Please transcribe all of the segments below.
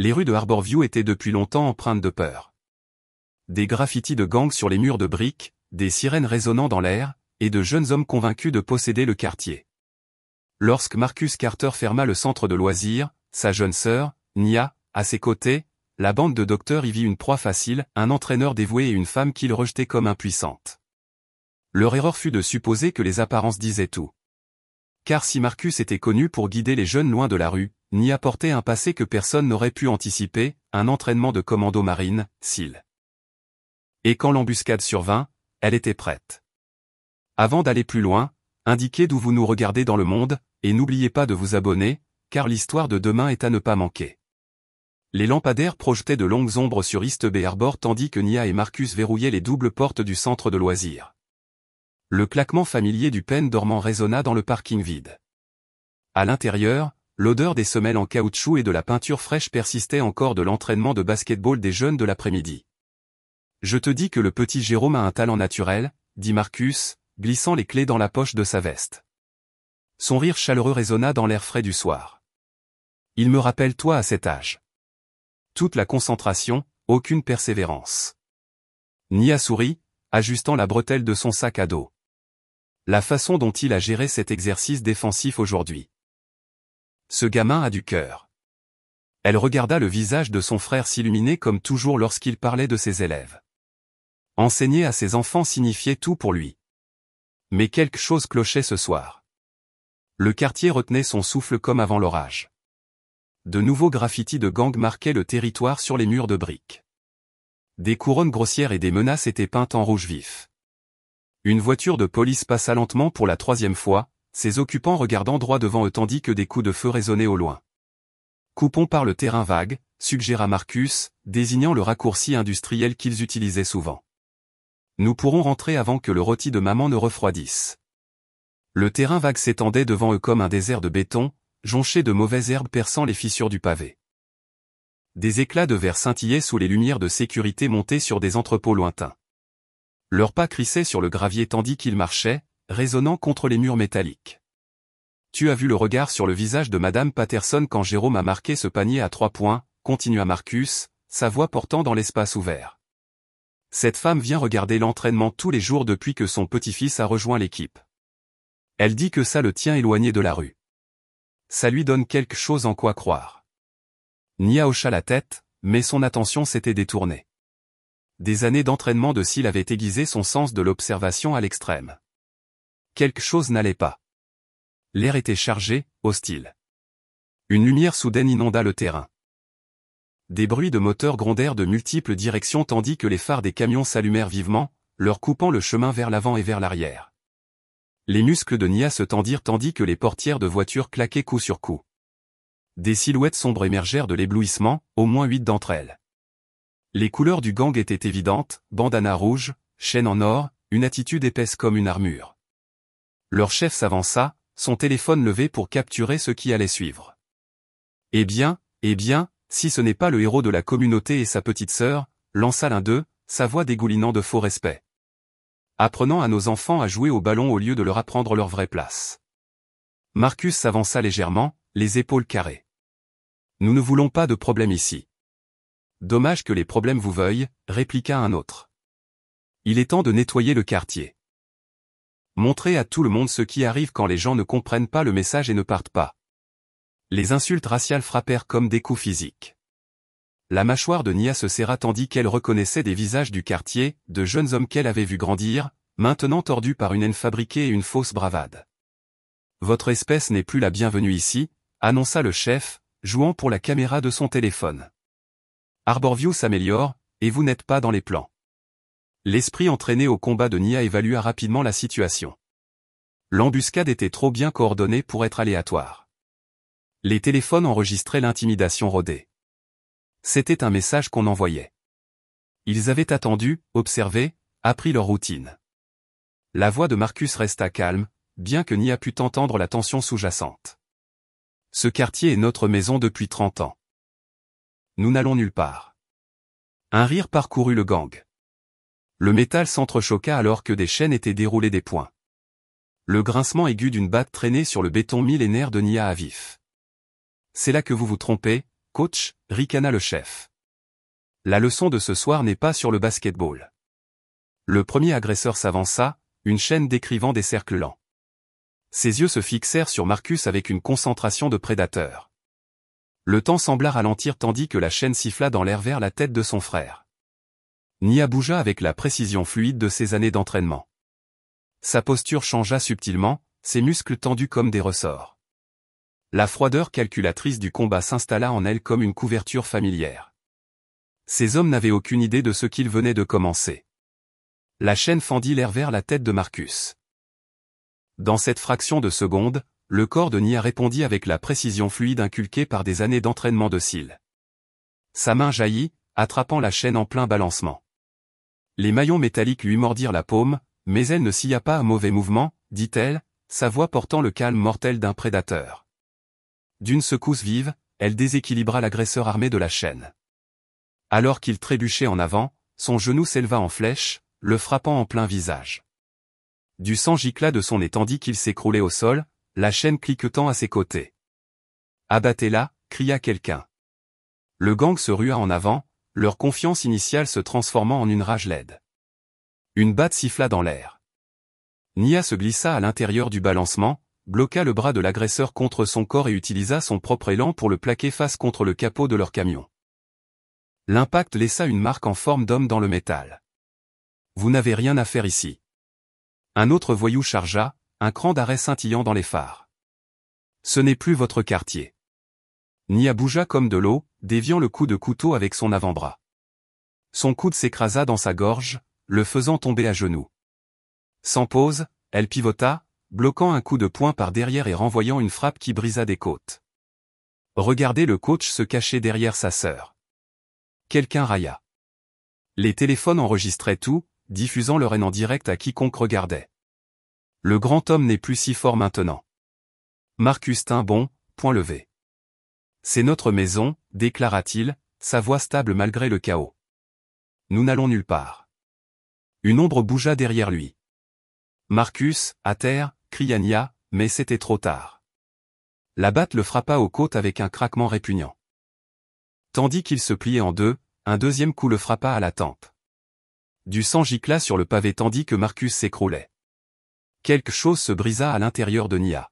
Les rues de Harborview étaient depuis longtemps empreintes de peur. Des graffitis de gangs sur les murs de briques, des sirènes résonnant dans l'air, et de jeunes hommes convaincus de posséder le quartier. Lorsque Marcus Carter ferma le centre de loisirs, sa jeune sœur, Nia, à ses côtés, la bande de docteurs y vit une proie facile, un entraîneur dévoué et une femme qu'il rejetait comme impuissante. Leur erreur fut de supposer que les apparences disaient tout. Car si Marcus était connu pour guider les jeunes loin de la rue, Nia portait un passé que personne n'aurait pu anticiper, un entraînement de commando marine, SEAL. Et quand l'embuscade survint, elle était prête. Avant d'aller plus loin, indiquez d'où vous nous regardez dans le monde, et n'oubliez pas de vous abonner, car l'histoire de demain est à ne pas manquer. Les lampadaires projetaient de longues ombres sur East Bay Harbor tandis que Nia et Marcus verrouillaient les doubles portes du centre de loisirs. Le claquement familier du pen dormant résonna dans le parking vide. À l'intérieur, l'odeur des semelles en caoutchouc et de la peinture fraîche persistait encore de l'entraînement de basketball des jeunes de l'après-midi. Je te dis que le petit Jérôme a un talent naturel, dit Marcus, glissant les clés dans la poche de sa veste. Son rire chaleureux résonna dans l'air frais du soir. Il me rappelle toi à cet âge. Toute la concentration, aucune persévérance. Nia sourit, ajustant la bretelle de son sac à dos. La façon dont il a géré cet exercice défensif aujourd'hui. Ce gamin a du cœur. Elle regarda le visage de son frère s'illuminer comme toujours lorsqu'il parlait de ses élèves. Enseigner à ses enfants signifiait tout pour lui. Mais quelque chose clochait ce soir. Le quartier retenait son souffle comme avant l'orage. De nouveaux graffitis de gangs marquaient le territoire sur les murs de briques. Des couronnes grossières et des menaces étaient peintes en rouge vif. Une voiture de police passa lentement pour la 3e fois, ses occupants regardant droit devant eux tandis que des coups de feu résonnaient au loin. Coupons par le terrain vague, suggéra Marcus, désignant le raccourci industriel qu'ils utilisaient souvent. Nous pourrons rentrer avant que le rôti de maman ne refroidisse. Le terrain vague s'étendait devant eux comme un désert de béton, jonché de mauvaises herbes perçant les fissures du pavé. Des éclats de verre scintillaient sous les lumières de sécurité montées sur des entrepôts lointains. Leurs pas crissaient sur le gravier tandis qu'ils marchaient, résonnant contre les murs métalliques. Tu as vu le regard sur le visage de Madame Patterson quand Jérôme a marqué ce panier à 3 points, continua Marcus, sa voix portant dans l'espace ouvert. Cette femme vient regarder l'entraînement tous les jours depuis que son petit-fils a rejoint l'équipe. Elle dit que ça le tient éloigné de la rue. Ça lui donne quelque chose en quoi croire. Nia hocha la tête, mais son attention s'était détournée. Des années d'entraînement de SEAL avaient aiguisé son sens de l'observation à l'extrême. Quelque chose n'allait pas. L'air était chargé, hostile. Une lumière soudaine inonda le terrain. Des bruits de moteurs grondèrent de multiples directions tandis que les phares des camions s'allumèrent vivement, leur coupant le chemin vers l'avant et vers l'arrière. Les muscles de Nia se tendirent tandis que les portières de voitures claquaient coup sur coup. Des silhouettes sombres émergèrent de l'éblouissement, au moins 8 d'entre elles. Les couleurs du gang étaient évidentes, bandana rouge, chaîne en or, une attitude épaisse comme une armure. Leur chef s'avança, son téléphone levé pour capturer ce qui allait suivre. Eh bien, si ce n'est pas le héros de la communauté et sa petite sœur, lança l'un d'eux, sa voix dégoulinant de faux respect. Apprenant à nos enfants à jouer au ballon au lieu de leur apprendre leur vraie place. Marcus s'avança légèrement, les épaules carrées. Nous ne voulons pas de problème ici. Dommage que les problèmes vous veuillent, répliqua un autre. Il est temps de nettoyer le quartier. Montrez à tout le monde ce qui arrive quand les gens ne comprennent pas le message et ne partent pas. Les insultes raciales frappèrent comme des coups physiques. La mâchoire de Nia se serra tandis qu'elle reconnaissait des visages du quartier, de jeunes hommes qu'elle avait vus grandir, maintenant tordus par une haine fabriquée et une fausse bravade. Votre espèce n'est plus la bienvenue ici, annonça le chef, jouant pour la caméra de son téléphone. Harborview s'améliore, et vous n'êtes pas dans les plans. L'esprit entraîné au combat de Nia évalua rapidement la situation. L'embuscade était trop bien coordonnée pour être aléatoire. Les téléphones enregistraient l'intimidation rodée. C'était un message qu'on envoyait. Ils avaient attendu, observé, appris leur routine. La voix de Marcus resta calme, bien que Nia pût entendre la tension sous-jacente. Ce quartier est notre maison depuis 30 ans. Nous n'allons nulle part. Un rire parcourut le gang. Le métal s'entrechoqua alors que des chaînes étaient déroulées des poings. Le grincement aigu d'une batte traînée sur le béton millénaire de Nia à vif. C'est là que vous vous trompez, coach, ricana le chef. La leçon de ce soir n'est pas sur le basketball. Le premier agresseur s'avança, une chaîne décrivant des cercles lents. Ses yeux se fixèrent sur Marcus avec une concentration de prédateur. Le temps sembla ralentir tandis que la chaîne siffla dans l'air vers la tête de son frère. Nia bougea avec la précision fluide de ses années d'entraînement. Sa posture changea subtilement, ses muscles tendus comme des ressorts. La froideur calculatrice du combat s'installa en elle comme une couverture familière. Ces hommes n'avaient aucune idée de ce qu'ils venaient de commencer. La chaîne fendit l'air vers la tête de Marcus. Dans cette fraction de seconde, le corps de Nia répondit avec la précision fluide inculquée par des années d'entraînement docile. Sa main jaillit, attrapant la chaîne en plein balancement. Les maillons métalliques lui mordirent la paume, mais elle ne scia pas un mauvais mouvement, dit-elle, sa voix portant le calme mortel d'un prédateur. D'une secousse vive, elle déséquilibra l'agresseur armé de la chaîne. Alors qu'il trébuchait en avant, son genou s'éleva en flèche, le frappant en plein visage. Du sang gicla de son nez tandis qu'il s'écroulait au sol, la chaîne cliquetant à ses côtés. « Abattez-la » cria quelqu'un. Le gang se rua en avant, leur confiance initiale se transformant en une rage laide. Une batte siffla dans l'air. Nia se glissa à l'intérieur du balancement, bloqua le bras de l'agresseur contre son corps et utilisa son propre élan pour le plaquer face contre le capot de leur camion. L'impact laissa une marque en forme d'homme dans le métal. « Vous n'avez rien à faire ici. » Un autre voyou chargea, un cran d'arrêt scintillant dans les phares. « Ce n'est plus votre quartier. » Nia bougea comme de l'eau, déviant le coup de couteau avec son avant-bras. Son coude s'écrasa dans sa gorge, le faisant tomber à genoux. Sans pause, elle pivota, bloquant un coup de poing par derrière et renvoyant une frappe qui brisa des côtes. Regardez le coach se cacher derrière sa sœur. Quelqu'un railla. Les téléphones enregistraient tout, diffusant leur haine en direct à quiconque regardait. Le grand homme n'est plus si fort maintenant. Marcus tint bon, point levé. C'est notre maison, déclara-t-il, sa voix stable malgré le chaos. Nous n'allons nulle part. Une ombre bougea derrière lui. Marcus, à terre, cria Nia, mais c'était trop tard. La batte le frappa aux côtes avec un craquement répugnant. Tandis qu'il se pliait en deux, un deuxième coup le frappa à la tempe. Du sang gicla sur le pavé tandis que Marcus s'écroulait. Quelque chose se brisa à l'intérieur de Nia.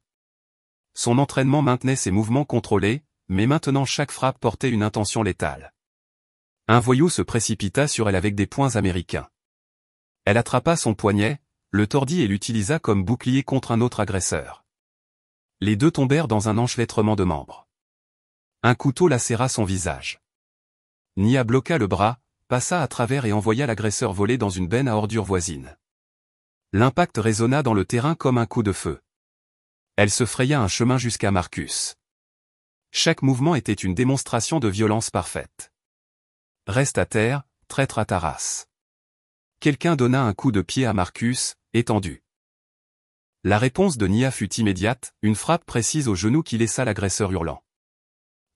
Son entraînement maintenait ses mouvements contrôlés, mais maintenant chaque frappe portait une intention létale. Un voyou se précipita sur elle avec des poings américains. Elle attrapa son poignet, le tordit et l'utilisa comme bouclier contre un autre agresseur. Les deux tombèrent dans un enchevêtrement de membres. Un couteau lacéra son visage. Nia bloqua le bras, passa à travers et envoya l'agresseur voler dans une benne à ordures voisine. L'impact résonna dans le terrain comme un coup de feu. Elle se fraya un chemin jusqu'à Marcus. Chaque mouvement était une démonstration de violence parfaite. « Reste à terre, traître à ta race. » Quelqu'un donna un coup de pied à Marcus, étendu. La réponse de Nia fut immédiate, une frappe précise au genou qui laissa l'agresseur hurlant.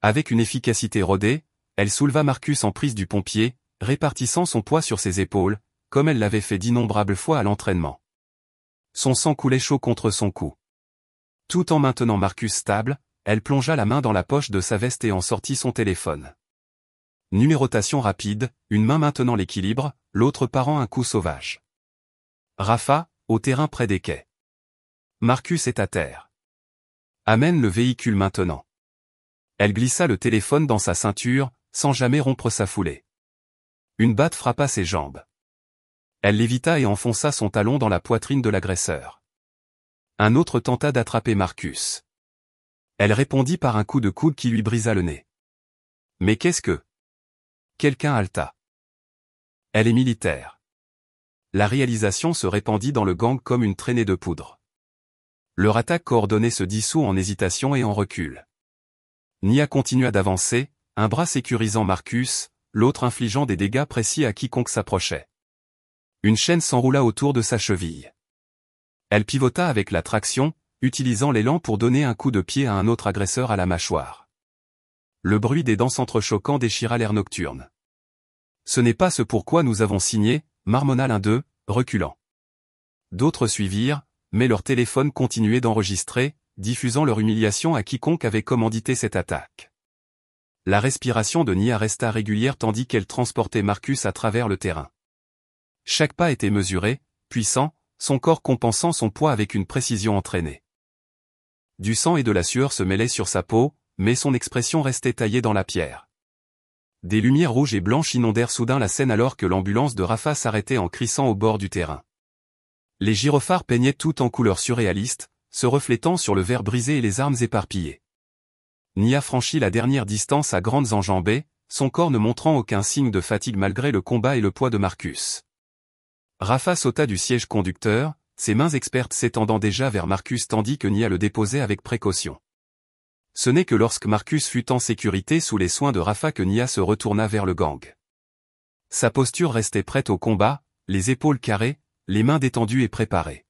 Avec une efficacité rodée, elle souleva Marcus en prise du pompier, répartissant son poids sur ses épaules, comme elle l'avait fait d'innombrables fois à l'entraînement. Son sang coulait chaud contre son cou. Tout en maintenant Marcus stable, elle plongea la main dans la poche de sa veste et en sortit son téléphone. Numérotation rapide, une main maintenant l'équilibre, l'autre parant un coup sauvage. Rafa, au terrain près des quais. Marcus est à terre. Amène le véhicule maintenant. Elle glissa le téléphone dans sa ceinture, sans jamais rompre sa foulée. Une batte frappa ses jambes. Elle l'évita et enfonça son talon dans la poitrine de l'agresseur. Un autre tenta d'attraper Marcus. Elle répondit par un coup de coude qui lui brisa le nez. Mais qu'est-ce que... Quelqu'un haleta. Elle est militaire. La réalisation se répandit dans le gang comme une traînée de poudre. Leur attaque coordonnée se dissout en hésitation et en recul. Nia continua d'avancer, un bras sécurisant Marcus, l'autre infligeant des dégâts précis à quiconque s'approchait. Une chaîne s'enroula autour de sa cheville. Elle pivota avec la traction, utilisant l'élan pour donner un coup de pied à un autre agresseur à la mâchoire. Le bruit des dents s'entrechoquant déchira l'air nocturne. Ce n'est pas ce pourquoi nous avons signé, marmonna l'un d'eux, reculant. D'autres suivirent, mais leur téléphone continuait d'enregistrer, diffusant leur humiliation à quiconque avait commandité cette attaque. La respiration de Nia resta régulière tandis qu'elle transportait Marcus à travers le terrain. Chaque pas était mesuré, puissant, son corps compensant son poids avec une précision entraînée. Du sang et de la sueur se mêlaient sur sa peau, mais son expression restait taillée dans la pierre. Des lumières rouges et blanches inondèrent soudain la scène alors que l'ambulance de Rafa s'arrêtait en crissant au bord du terrain. Les gyrophares peignaient tout en couleurs surréalistes, se reflétant sur le verre brisé et les armes éparpillées. Nia franchit la dernière distance à grandes enjambées, son corps ne montrant aucun signe de fatigue malgré le combat et le poids de Marcus. Rafa sauta du siège conducteur, ses mains expertes s'étendant déjà vers Marcus tandis que Nia le déposait avec précaution. Ce n'est que lorsque Marcus fut en sécurité sous les soins de Rafa que Nia se retourna vers le gang. Sa posture restait prête au combat, les épaules carrées, les mains détendues et préparées.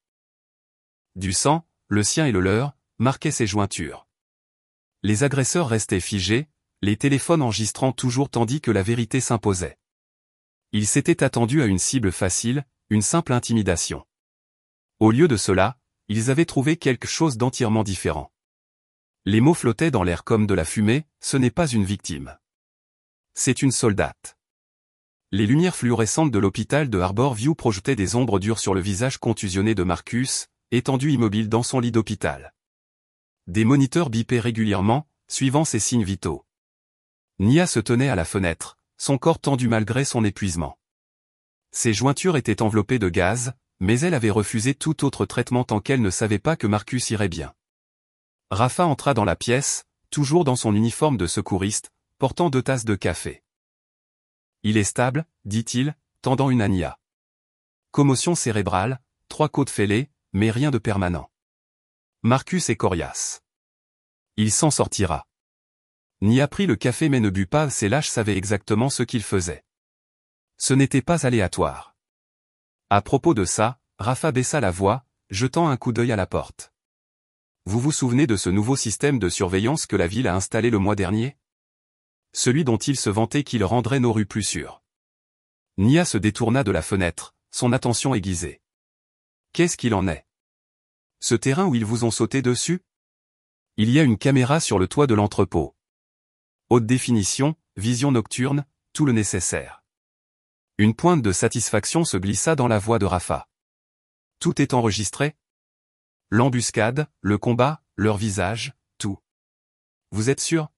Du sang, le sien et le leur, marquaient ses jointures. Les agresseurs restaient figés, les téléphones enregistrant toujours tandis que la vérité s'imposait. Ils s'étaient attendus à une cible facile, une simple intimidation. Au lieu de cela, ils avaient trouvé quelque chose d'entièrement différent. Les mots flottaient dans l'air comme de la fumée, ce n'est pas une victime. C'est une soldate. Les lumières fluorescentes de l'hôpital de Harbor View projetaient des ombres dures sur le visage contusionné de Marcus, étendu immobile dans son lit d'hôpital. Des moniteurs bipaient régulièrement, suivant ses signes vitaux. Nia se tenait à la fenêtre, son corps tendu malgré son épuisement. Ses jointures étaient enveloppées de gaz, mais elle avait refusé tout autre traitement tant qu'elle ne savait pas que Marcus irait bien. Rafa entra dans la pièce, toujours dans son uniforme de secouriste, portant 2 tasses de café. « Il est stable », dit-il, tendant une à Nia. « Commotion cérébrale, 3 côtes fêlées, mais rien de permanent. Marcus est coriace. Il s'en sortira. » Nia prit le café mais ne but pas, ces lâches savaient exactement ce qu'ils faisaient. Ce n'était pas aléatoire. À propos de ça, Rafa baissa la voix, jetant un coup d'œil à la porte. Vous vous souvenez de ce nouveau système de surveillance que la ville a installé le mois dernier? Celui dont il se vantait qu'il rendrait nos rues plus sûres. Nia se détourna de la fenêtre, son attention aiguisée. Qu'est-ce qu'il en est? Ce terrain où ils vous ont sauté dessus? Il y a une caméra sur le toit de l'entrepôt. Haute définition, vision nocturne, tout le nécessaire. Une pointe de satisfaction se glissa dans la voix de Rafa. Tout est enregistré? L'embuscade, le combat, leur visage, tout. Vous êtes sûr?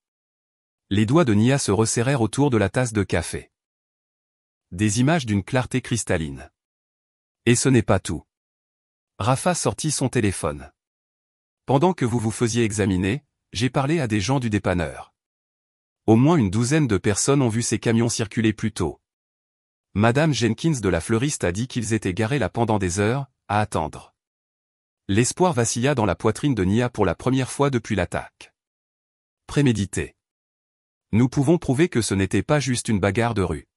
Les doigts de Nia se resserrèrent autour de la tasse de café. Des images d'une clarté cristalline. Et ce n'est pas tout. Rafa sortit son téléphone. Pendant que vous vous faisiez examiner, j'ai parlé à des gens du dépanneur. Au moins une 12aine de personnes ont vu ces camions circuler plus tôt. Madame Jenkins de la fleuriste a dit qu'ils étaient garés là pendant des heures, à attendre. L'espoir vacilla dans la poitrine de Nia pour la première fois depuis l'attaque. Prémédité. Nous pouvons prouver que ce n'était pas juste une bagarre de rue.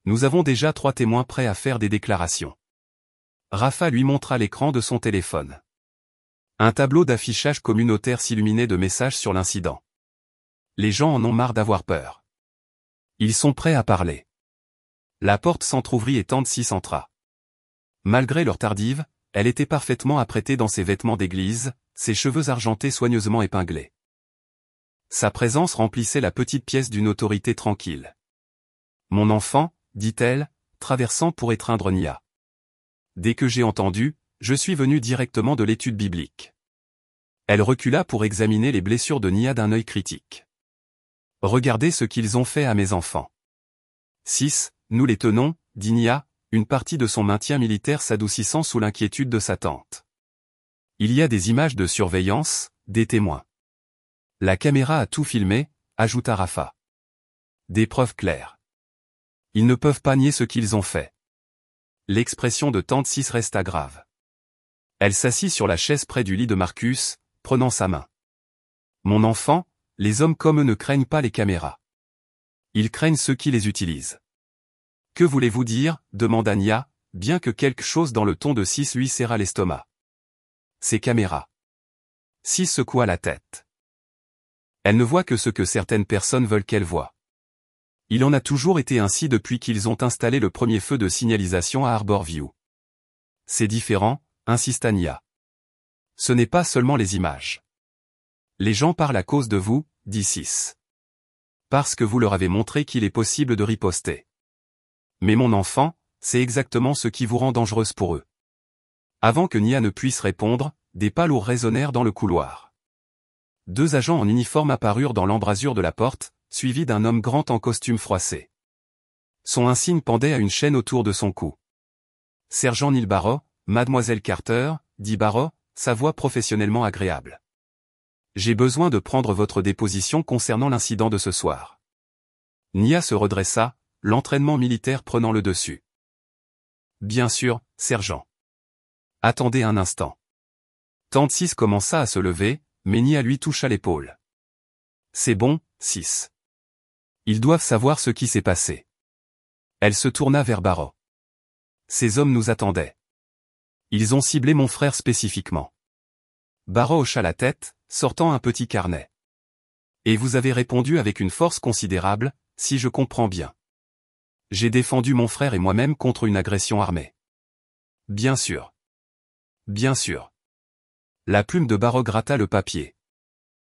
Nous avons déjà 3 témoins prêts à faire des déclarations. Rafa lui montra l'écran de son téléphone. Un tableau d'affichage communautaire s'illuminait de messages sur l'incident. Les gens en ont marre d'avoir peur. Ils sont prêts à parler. La porte s'entr'ouvrit et Tante entra. Malgré leur tardive, elle était parfaitement apprêtée dans ses vêtements d'église, ses cheveux argentés soigneusement épinglés. Sa présence remplissait la petite pièce d'une autorité tranquille. « Mon enfant, dit-elle, traversant pour étreindre Nia. Dès que j'ai entendu, je suis venu directement de l'étude biblique. » Elle recula pour examiner les blessures de Nia d'un œil critique. « Regardez ce qu'ils ont fait à mes enfants. 6, nous les tenons, dit Nia, une partie de son maintien militaire s'adoucissant sous l'inquiétude de sa tante. Il y a des images de surveillance, des témoins. La caméra a tout filmé, ajouta Rafa. Des preuves claires. Ils ne peuvent pas nier ce qu'ils ont fait. L'expression de Tante Cis resta grave. Elle s'assit sur la chaise près du lit de Marcus, prenant sa main. Mon enfant, les hommes comme eux ne craignent pas les caméras. Ils craignent ceux qui les utilisent. Que voulez-vous dire, demanda Nia, bien que quelque chose dans le ton de Cis lui serra l'estomac. Ces caméras. Cis secoua la tête. Elle ne voit que ce que certaines personnes veulent qu'elle voie. Il en a toujours été ainsi depuis qu'ils ont installé le premier feu de signalisation à Harbor View. C'est différent, insista Nia. Ce n'est pas seulement les images. Les gens parlent à cause de vous, dit Cis. Parce que vous leur avez montré qu'il est possible de riposter. Mais mon enfant, c'est exactement ce qui vous rend dangereuse pour eux. Avant que Nia ne puisse répondre, des pas lourds résonnèrent dans le couloir. 2 agents en uniforme apparurent dans l'embrasure de la porte, suivis d'un homme grand en costume froissé. Son insigne pendait à une chaîne autour de son cou. « Sergent Neil Barrow, Mademoiselle Carter », dit Barrow, sa voix professionnellement agréable. « J'ai besoin de prendre votre déposition concernant l'incident de ce soir. » Nia se redressa, l'entraînement militaire prenant le dessus. « Bien sûr, sergent. » « Attendez un instant. » Tante 6 commença à se lever, mais Nia lui toucha l'épaule. « C'est bon, 6. Ils doivent savoir ce qui s'est passé. » Elle se tourna vers Barrow. « Ces hommes nous attendaient. Ils ont ciblé mon frère spécifiquement. » Barrow hocha la tête, sortant un petit carnet. « Et vous avez répondu avec une force considérable, si je comprends bien. » « J'ai défendu mon frère et moi-même contre une agression armée. » « Bien sûr. Bien sûr. » La plume de Barrow gratta le papier.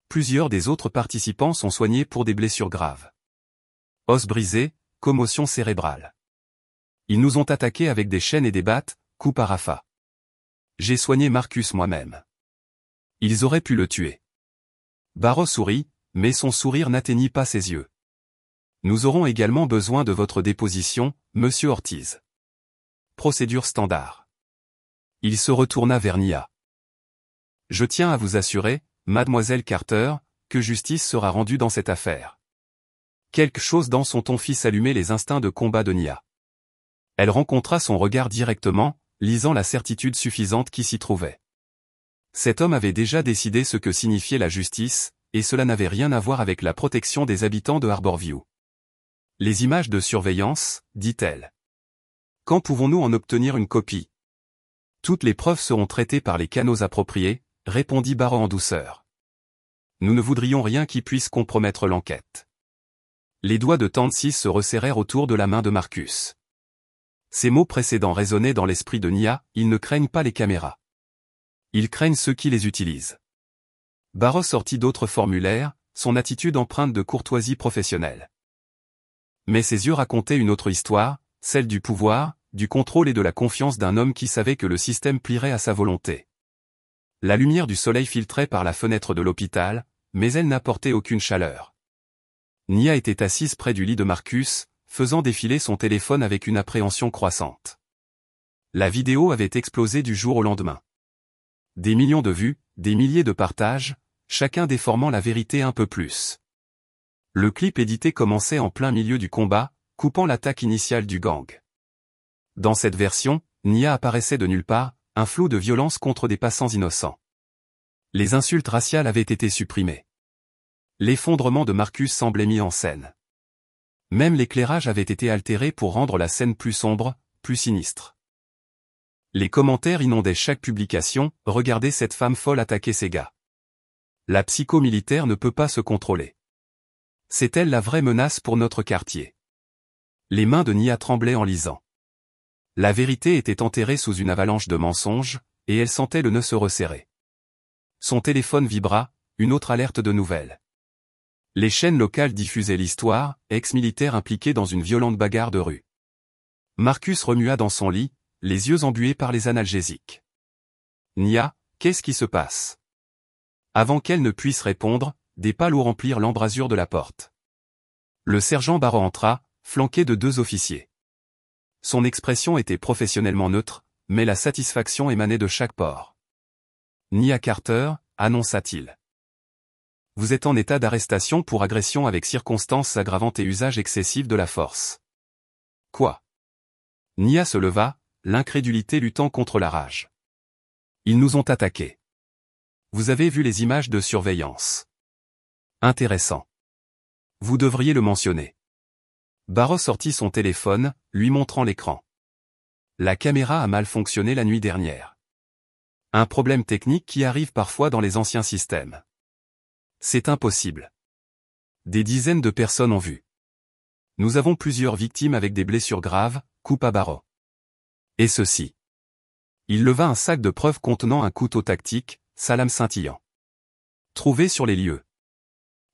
Plusieurs des autres participants sont soignés pour des blessures graves. Os brisés, commotion cérébrale. Ils nous ont attaqués avec des chaînes et des battes, coup par Rafa. J'ai soigné Marcus moi-même. Ils auraient pu le tuer. Barrow sourit, mais son sourire n'atteignit pas ses yeux. Nous aurons également besoin de votre déposition, monsieur Ortiz. Procédure standard. Il se retourna vers Nia. Je tiens à vous assurer, mademoiselle Carter, que justice sera rendue dans cette affaire. Quelque chose dans son ton fit s'allumer les instincts de combat de Nia. Elle rencontra son regard directement, lisant la certitude suffisante qui s'y trouvait. Cet homme avait déjà décidé ce que signifiait la justice, et cela n'avait rien à voir avec la protection des habitants de Harborview. Les images de surveillance, dit-elle. Quand pouvons-nous en obtenir une copie? Toutes les preuves seront traitées par les canaux appropriés, répondit Barrow en douceur. Nous ne voudrions rien qui puisse compromettre l'enquête. Les doigts de Tante 6 se resserrèrent autour de la main de Marcus. Ces mots précédents résonnaient dans l'esprit de Nia, ils ne craignent pas les caméras. Ils craignent ceux qui les utilisent. Barrow sortit d'autres formulaires, son attitude empreinte de courtoisie professionnelle. Mais ses yeux racontaient une autre histoire, celle du pouvoir, du contrôle et de la confiance d'un homme qui savait que le système plierait à sa volonté. La lumière du soleil filtrait par la fenêtre de l'hôpital, mais elle n'apportait aucune chaleur. Nia était assise près du lit de Marcus, faisant défiler son téléphone avec une appréhension croissante. La vidéo avait explosé du jour au lendemain. Des millions de vues, des milliers de partages, chacun déformant la vérité un peu plus. Le clip édité commençait en plein milieu du combat, coupant l'attaque initiale du gang. Dans cette version, Nia apparaissait de nulle part, un flot de violence contre des passants innocents. Les insultes raciales avaient été supprimées. L'effondrement de Marcus semblait mis en scène. Même l'éclairage avait été altéré pour rendre la scène plus sombre, plus sinistre. Les commentaires inondaient chaque publication, « Regardez cette femme folle attaquer ces gars. La psycho-militaire ne peut pas se contrôler. C'est elle la vraie menace pour notre quartier. » Les mains de Nia tremblaient en lisant. La vérité était enterrée sous une avalanche de mensonges, et elle sentait le nœud se resserrer. Son téléphone vibra, une autre alerte de nouvelles. Les chaînes locales diffusaient l'histoire, ex-militaire impliqué dans une violente bagarre de rue. Marcus remua dans son lit, les yeux embués par les analgésiques. Nia, qu'est-ce qui se passe? Avant qu'elle ne puisse répondre, des pas lourds remplirent l'embrasure de la porte. Le sergent Barrow entra, flanqué de 2 officiers. Son expression était professionnellement neutre, mais la satisfaction émanait de chaque pore. Nia Carter, annonça-t-il. Vous êtes en état d'arrestation pour agression avec circonstances aggravantes et usage excessif de la force. Quoi? Nia se leva, l'incrédulité luttant contre la rage. Ils nous ont attaqués. Vous avez vu les images de surveillance. Intéressant. Vous devriez le mentionner. Barrow sortit son téléphone, lui montrant l'écran. La caméra a mal fonctionné la nuit dernière. Un problème technique qui arrive parfois dans les anciens systèmes. C'est impossible. Des dizaines de personnes ont vu. Nous avons plusieurs victimes avec des blessures graves, coupa Barrow. Et ceci. Il leva un sac de preuves contenant un couteau tactique, sa lame scintillant. Trouvé sur les lieux.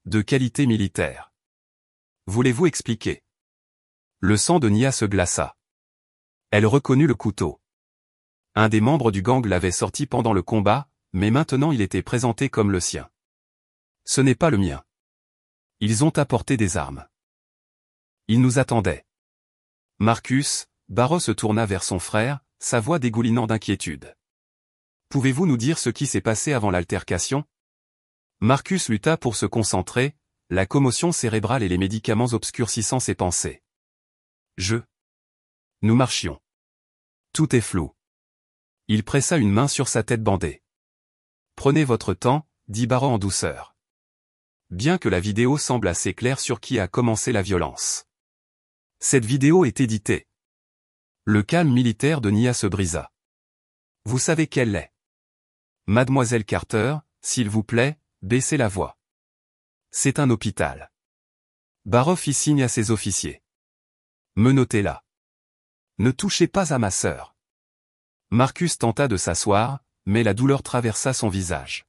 De qualité militaire. Voulez-vous expliquer? Le sang de Nia se glaça. Elle reconnut le couteau. Un des membres du gang l'avait sorti pendant le combat, mais maintenant il était présenté comme le sien. Ce n'est pas le mien. Ils ont apporté des armes. Ils nous attendaient. Marcus, Barrow se tourna vers son frère, sa voix dégoulinant d'inquiétude. Pouvez-vous nous dire ce qui s'est passé avant l'altercation? Marcus lutta pour se concentrer, la commotion cérébrale et les médicaments obscurcissant ses pensées. Nous marchions. Tout est flou. Il pressa une main sur sa tête bandée. Prenez votre temps, dit Barrow en douceur. Bien que la vidéo semble assez claire sur qui a commencé la violence. Cette vidéo est éditée. Le calme militaire de Nia se brisa. Vous savez quelle est? Mademoiselle Carter, s'il vous plaît, baissez la voix. C'est un hôpital. Barrow fit signe à ses officiers. Menotez-la. Ne touchez pas à ma sœur. Marcus tenta de s'asseoir, mais la douleur traversa son visage.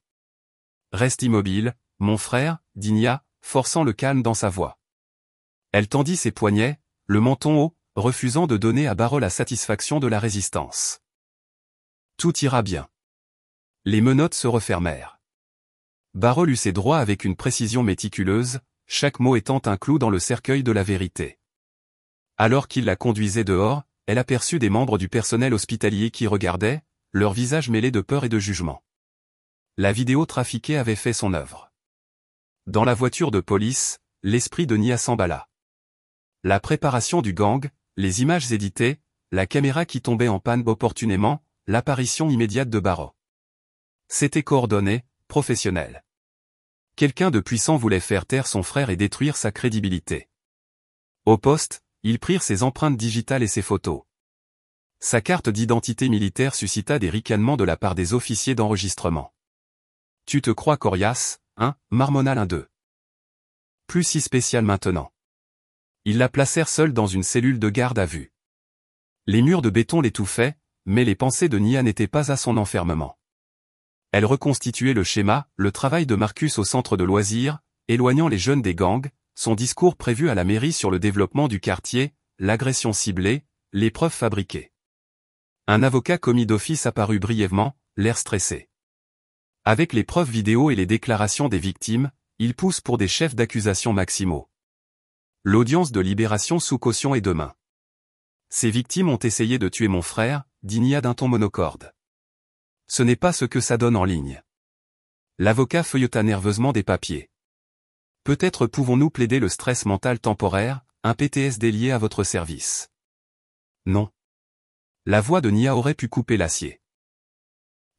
Reste immobile, mon frère, dit Nia, forçant le calme dans sa voix. Elle tendit ses poignets, le menton haut, refusant de donner à Barrow la satisfaction de la résistance. Tout ira bien. Les menottes se refermèrent. Barrow lut ses droits avec une précision méticuleuse, chaque mot étant un clou dans le cercueil de la vérité. Alors qu'il la conduisait dehors, elle aperçut des membres du personnel hospitalier qui regardaient, leurs visages mêlés de peur et de jugement. La vidéo trafiquée avait fait son œuvre. Dans la voiture de police, l'esprit de Nia s'emballa. La préparation du gang, les images éditées, la caméra qui tombait en panne opportunément, l'apparition immédiate de Barrow. C'était coordonné, professionnel. Quelqu'un de puissant voulait faire taire son frère et détruire sa crédibilité. Au poste, ils prirent ses empreintes digitales et ses photos. Sa carte d'identité militaire suscita des ricanements de la part des officiers d'enregistrement. Tu te crois coriace, hein, marmonna l'un d'eux. Plus si spécial maintenant. Ils la placèrent seule dans une cellule de garde à vue. Les murs de béton l'étouffaient, mais les pensées de Nia n'étaient pas à son enfermement. Elle reconstituait le schéma, le travail de Marcus au centre de loisirs, éloignant les jeunes des gangs, son discours prévu à la mairie sur le développement du quartier, l'agression ciblée, les preuves fabriquées. Un avocat commis d'office apparut brièvement, l'air stressé. Avec les preuves vidéo et les déclarations des victimes, il pousse pour des chefs d'accusation maximaux. L'audience de libération sous caution est demain. Ces victimes ont essayé de tuer mon frère, dit Nia d'un ton monocorde. Ce n'est pas ce que ça donne en ligne. L'avocat feuilleta nerveusement des papiers. Peut-être pouvons-nous plaider le stress mental temporaire, un PTSD lié à votre service. Non. La voix de Nia aurait pu couper l'acier.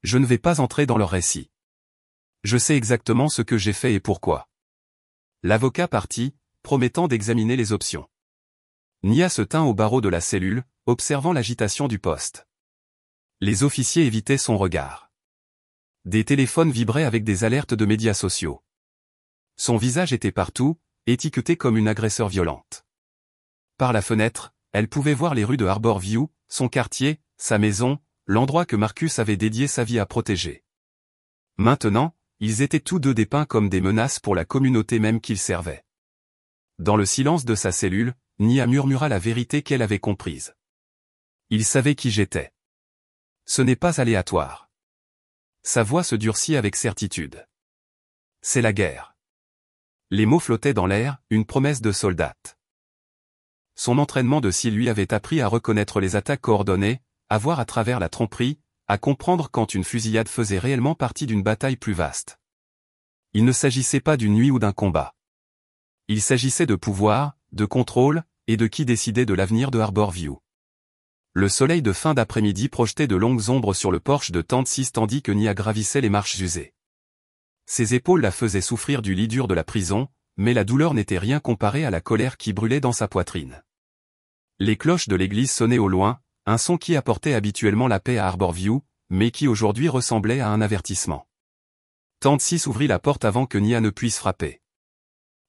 Je ne vais pas entrer dans leur récit. Je sais exactement ce que j'ai fait et pourquoi. L'avocat partit, promettant d'examiner les options. Nia se tint au barreau de la cellule, observant l'agitation du poste. Les officiers évitaient son regard. Des téléphones vibraient avec des alertes de médias sociaux. Son visage était partout, étiqueté comme une agresseur violente. Par la fenêtre, elle pouvait voir les rues de Harbor View, son quartier, sa maison, l'endroit que Marcus avait dédié sa vie à protéger. Maintenant, ils étaient tous deux dépeints comme des menaces pour la communauté même qu'ils servaient. Dans le silence de sa cellule, Nia murmura la vérité qu'elle avait comprise. Il savait qui j'étais. Ce n'est pas aléatoire. Sa voix se durcit avec certitude. C'est la guerre. Les mots flottaient dans l'air, une promesse de soldate. Son entraînement de SEAL lui avait appris à reconnaître les attaques coordonnées, à voir à travers la tromperie, à comprendre quand une fusillade faisait réellement partie d'une bataille plus vaste. Il ne s'agissait pas d'une nuit ou d'un combat. Il s'agissait de pouvoir, de contrôle, et de qui décidait de l'avenir de Harbor View. Le soleil de fin d'après-midi projetait de longues ombres sur le porche de Tente 6 tandis que Nia gravissait les marches usées. Ses épaules la faisaient souffrir du lit dur de la prison, mais la douleur n'était rien comparée à la colère qui brûlait dans sa poitrine. Les cloches de l'église sonnaient au loin, un son qui apportait habituellement la paix à Harbor View, mais qui aujourd'hui ressemblait à un avertissement. Tente 6 ouvrit la porte avant que Nia ne puisse frapper.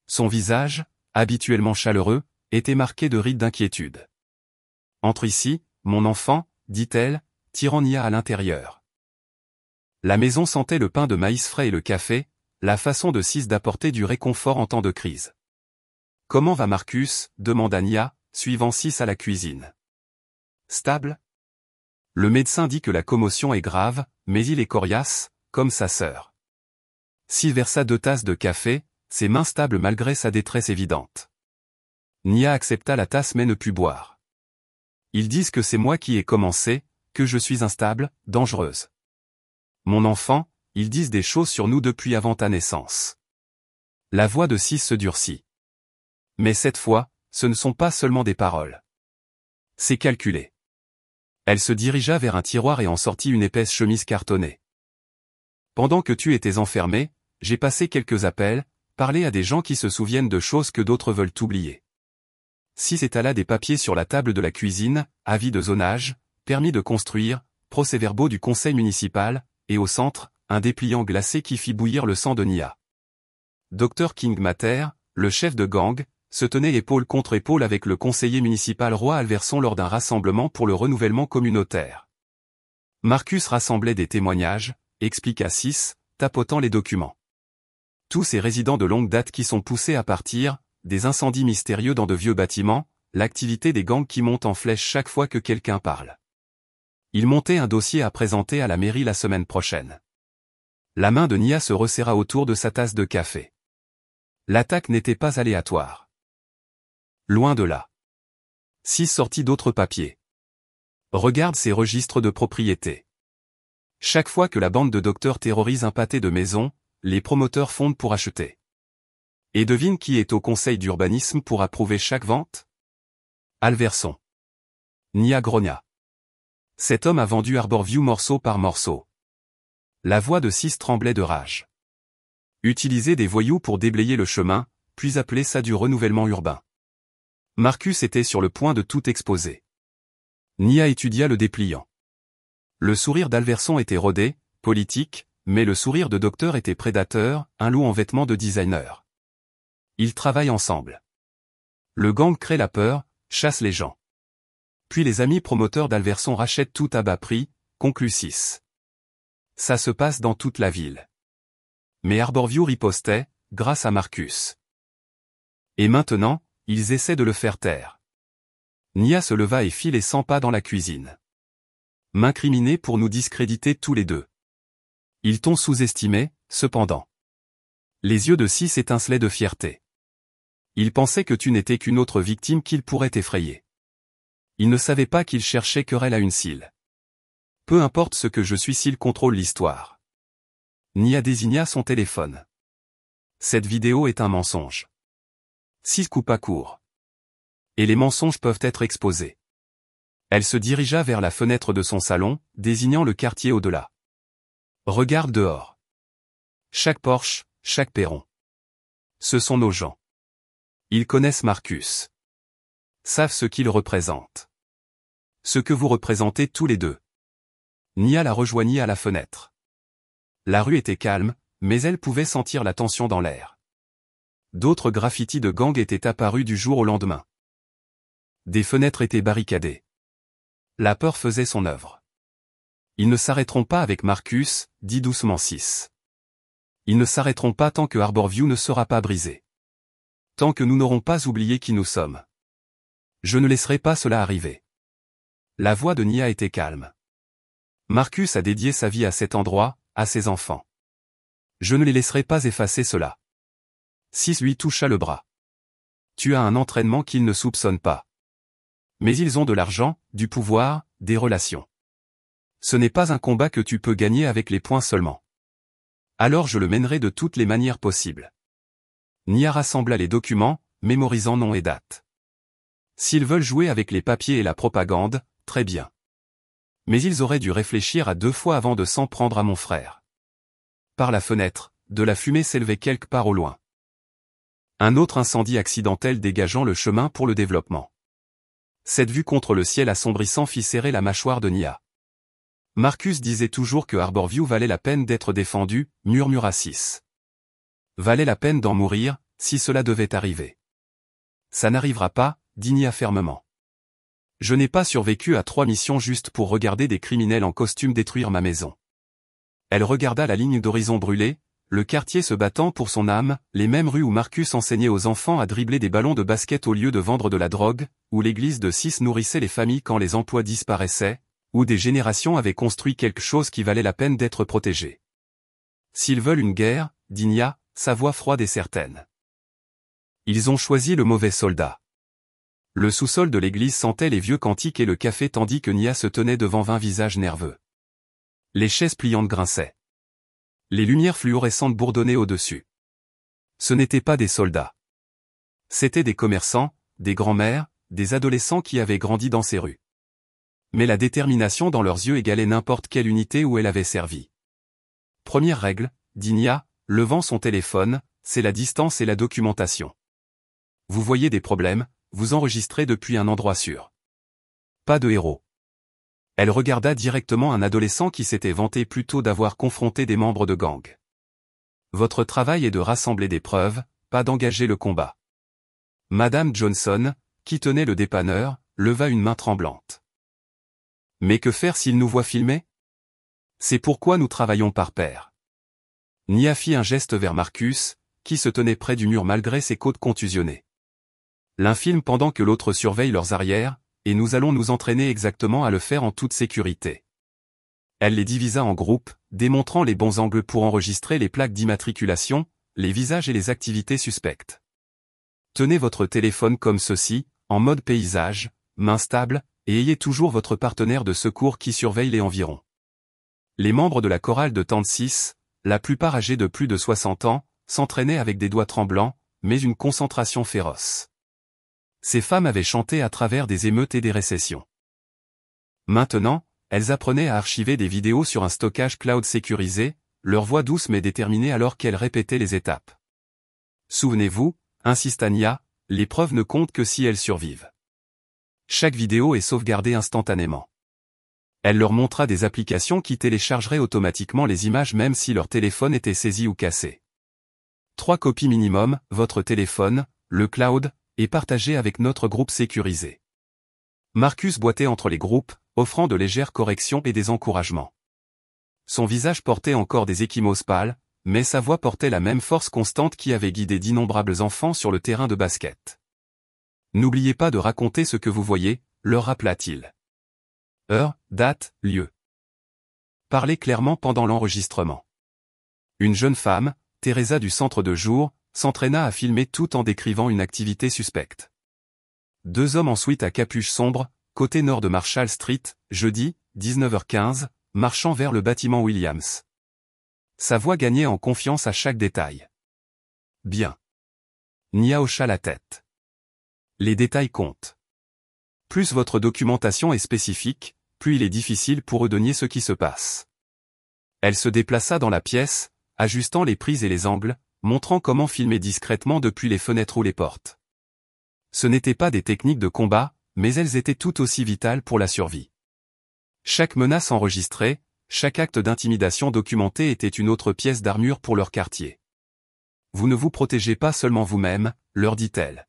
Son visage, habituellement chaleureux, était marqué de rides d'inquiétude. « Entre ici, mon enfant, dit-elle, tirant Nia à l'intérieur. La maison sentait le pain de maïs frais et le café, la façon de 6 d'apporter du réconfort en temps de crise. Comment va Marcus? Demanda Nia, suivant Sis à la cuisine. Stable? Le médecin dit que la commotion est grave, mais il est coriace, comme sa sœur. Sis versa 2 tasses de café, ses mains stables malgré sa détresse évidente. Nia accepta la tasse mais ne put boire. Ils disent que c'est moi qui ai commencé, que je suis instable, dangereuse. Mon enfant, ils disent des choses sur nous depuis avant ta naissance. La voix de Sis se durcit. Mais cette fois, ce ne sont pas seulement des paroles. C'est calculé. Elle se dirigea vers un tiroir et en sortit une épaisse chemise cartonnée. Pendant que tu étais enfermé, j'ai passé quelques appels, parlé à des gens qui se souviennent de choses que d'autres veulent oublier. Sis étala des papiers sur la table de la cuisine, avis de zonage, permis de construire, procès-verbaux du conseil municipal, et au centre, un dépliant glacé qui fit bouillir le sang de Nia. Dr King Mater, le chef de gang, se tenait épaule contre épaule avec le conseiller municipal Roy Alverson lors d'un rassemblement pour le renouvellement communautaire. Marcus rassemblait des témoignages, expliqua Sis, tapotant les documents. Tous ces résidents de longue date qui sont poussés à partir, des incendies mystérieux dans de vieux bâtiments, l'activité des gangs qui montent en flèche chaque fois que quelqu'un parle. Il montait un dossier à présenter à la mairie la semaine prochaine. La main de Nia se resserra autour de sa tasse de café. L'attaque n'était pas aléatoire. Loin de là. Sis sortit d'autres papiers. Regarde ces registres de propriété. Chaque fois que la bande de docteurs terrorise un pâté de maison, les promoteurs fondent pour acheter. Et devine qui est au conseil d'urbanisme pour approuver chaque vente? Alverson. Nia grogna. Cet homme a vendu Arborview morceau par morceau. La voix de Sis tremblait de rage. Utiliser des voyous pour déblayer le chemin, puis appeler ça du renouvellement urbain. Marcus était sur le point de tout exposer. Nia étudia le dépliant. Le sourire d'Alverson était rodé, politique, mais le sourire de docteur était prédateur, un loup en vêtements de designer. Ils travaillent ensemble. Le gang crée la peur, chasse les gens. Puis les amis promoteurs d'Alverson rachètent tout à bas prix, conclut Sis. Ça se passe dans toute la ville. Mais Arborview ripostait, grâce à Marcus. Et maintenant, ils essaient de le faire taire. Nia se leva et fit les 100 pas dans la cuisine. M'incriminer pour nous discréditer tous les deux. Ils t'ont sous-estimé, cependant. Les yeux de Sis étincelaient de fierté. Il pensait que tu n'étais qu'une autre victime qu'il pourrait effrayer. Il ne savait pas qu'il cherchait querelle à une cile. Peu importe ce que je suis s'il contrôle l'histoire. Nia désigna son téléphone. Cette vidéo est un mensonge. Sis coupa court. Et les mensonges peuvent être exposés. Elle se dirigea vers la fenêtre de son salon, désignant le quartier au-delà. Regarde dehors. Chaque porche, chaque perron. Ce sont nos gens. Ils connaissent Marcus. Savent ce qu'il représente. Ce que vous représentez tous les deux. Nia la rejoignit à la fenêtre. La rue était calme, mais elle pouvait sentir la tension dans l'air. D'autres graffitis de gang étaient apparus du jour au lendemain. Des fenêtres étaient barricadées. La peur faisait son œuvre. Ils ne s'arrêteront pas avec Marcus, dit doucement Sis. Ils ne s'arrêteront pas tant que Arborview ne sera pas brisé. Tant que nous n'aurons pas oublié qui nous sommes. Je ne laisserai pas cela arriver. La voix de Nia était calme. Marcus a dédié sa vie à cet endroit, à ses enfants. Je ne les laisserai pas effacer cela. Sis lui toucha le bras. Tu as un entraînement qu'ils ne soupçonnent pas. Mais ils ont de l'argent, du pouvoir, des relations. Ce n'est pas un combat que tu peux gagner avec les poings seulement. Alors je le mènerai de toutes les manières possibles. Nia rassembla les documents, mémorisant nom et date. S'ils veulent jouer avec les papiers et la propagande, très bien. Mais ils auraient dû réfléchir à 2 fois avant de s'en prendre à mon frère. Par la fenêtre, de la fumée s'élevait quelque part au loin. Un autre incendie accidentel dégageant le chemin pour le développement. Cette vue contre le ciel assombrissant fit serrer la mâchoire de Nia. Marcus disait toujours que Arborview valait la peine d'être défendu, murmura Sis. Valait la peine d'en mourir, si cela devait arriver. Ça n'arrivera pas, dit Nia fermement. Je n'ai pas survécu à 3 missions juste pour regarder des criminels en costume détruire ma maison. Elle regarda la ligne d'horizon brûlée, le quartier se battant pour son âme, les mêmes rues où Marcus enseignait aux enfants à dribbler des ballons de basket au lieu de vendre de la drogue, où l'église de 6 nourrissait les familles quand les emplois disparaissaient, où des générations avaient construit quelque chose qui valait la peine d'être protégé. S'ils veulent une guerre, dit Nia, sa voix froide et certaine. Ils ont choisi le mauvais soldat. Le sous-sol de l'église sentait les vieux cantiques et le café tandis que Nia se tenait devant 20 visages nerveux. Les chaises pliantes grinçaient. Les lumières fluorescentes bourdonnaient au-dessus. Ce n'étaient pas des soldats. C'étaient des commerçants, des grands-mères, des adolescents qui avaient grandi dans ces rues. Mais la détermination dans leurs yeux égalait n'importe quelle unité où elle avait servi. Première règle, dit Nia, levant son téléphone, c'est la distance et la documentation. Vous voyez des problèmes, vous enregistrez depuis un endroit sûr. Pas de héros. Elle regarda directement un adolescent qui s'était vanté plutôt d'avoir confronté des membres de gang. Votre travail est de rassembler des preuves, pas d'engager le combat. Madame Johnson, qui tenait le dépanneur, leva une main tremblante. Mais que faire s'il nous voit filmer? C'est pourquoi nous travaillons par paire. Nia fit un geste vers Marcus, qui se tenait près du mur malgré ses côtes contusionnées. L'un filme pendant que l'autre surveille leurs arrières, et nous allons nous entraîner exactement à le faire en toute sécurité. Elle les divisa en groupes, démontrant les bons angles pour enregistrer les plaques d'immatriculation, les visages et les activités suspectes. Tenez votre téléphone comme ceci, en mode paysage, main stable, et ayez toujours votre partenaire de secours qui surveille les environs. Les membres de la chorale de Tente 6, la plupart âgés de plus de 60 ans, s'entraînaient avec des doigts tremblants, mais une concentration féroce. Ces femmes avaient chanté à travers des émeutes et des récessions. Maintenant, elles apprenaient à archiver des vidéos sur un stockage cloud sécurisé, leur voix douce mais déterminée alors qu'elles répétaient les étapes. Souvenez-vous, insista Nia, les preuves ne comptent que si elles survivent. Chaque vidéo est sauvegardée instantanément. Elle leur montra des applications qui téléchargeraient automatiquement les images même si leur téléphone était saisi ou cassé. 3 copies minimum, votre téléphone, le cloud, et partagé avec notre groupe sécurisé. Marcus boitait entre les groupes, offrant de légères corrections et des encouragements. Son visage portait encore des ecchymoses pâles, mais sa voix portait la même force constante qui avait guidé d'innombrables enfants sur le terrain de basket. N'oubliez pas de raconter ce que vous voyez, leur rappela-t-il. Heure, date, lieu. Parlez clairement pendant l'enregistrement. Une jeune femme, Teresa du centre de jour, s'entraîna à filmer tout en décrivant une activité suspecte. 2 hommes ensuite à capuche sombre, côté nord de Marshall Street, jeudi, 19h15, marchant vers le bâtiment Williams. Sa voix gagnait en confiance à chaque détail. Bien. Nia hocha la tête. Les détails comptent. Plus votre documentation est spécifique, plus il est difficile pour eux de nier ce qui se passe. Elle se déplaça dans la pièce, ajustant les prises et les angles, montrant comment filmer discrètement depuis les fenêtres ou les portes. Ce n'étaient pas des techniques de combat, mais elles étaient tout aussi vitales pour la survie. Chaque menace enregistrée, chaque acte d'intimidation documenté était une autre pièce d'armure pour leur quartier. Vous ne vous protégez pas seulement vous-même, leur dit-elle.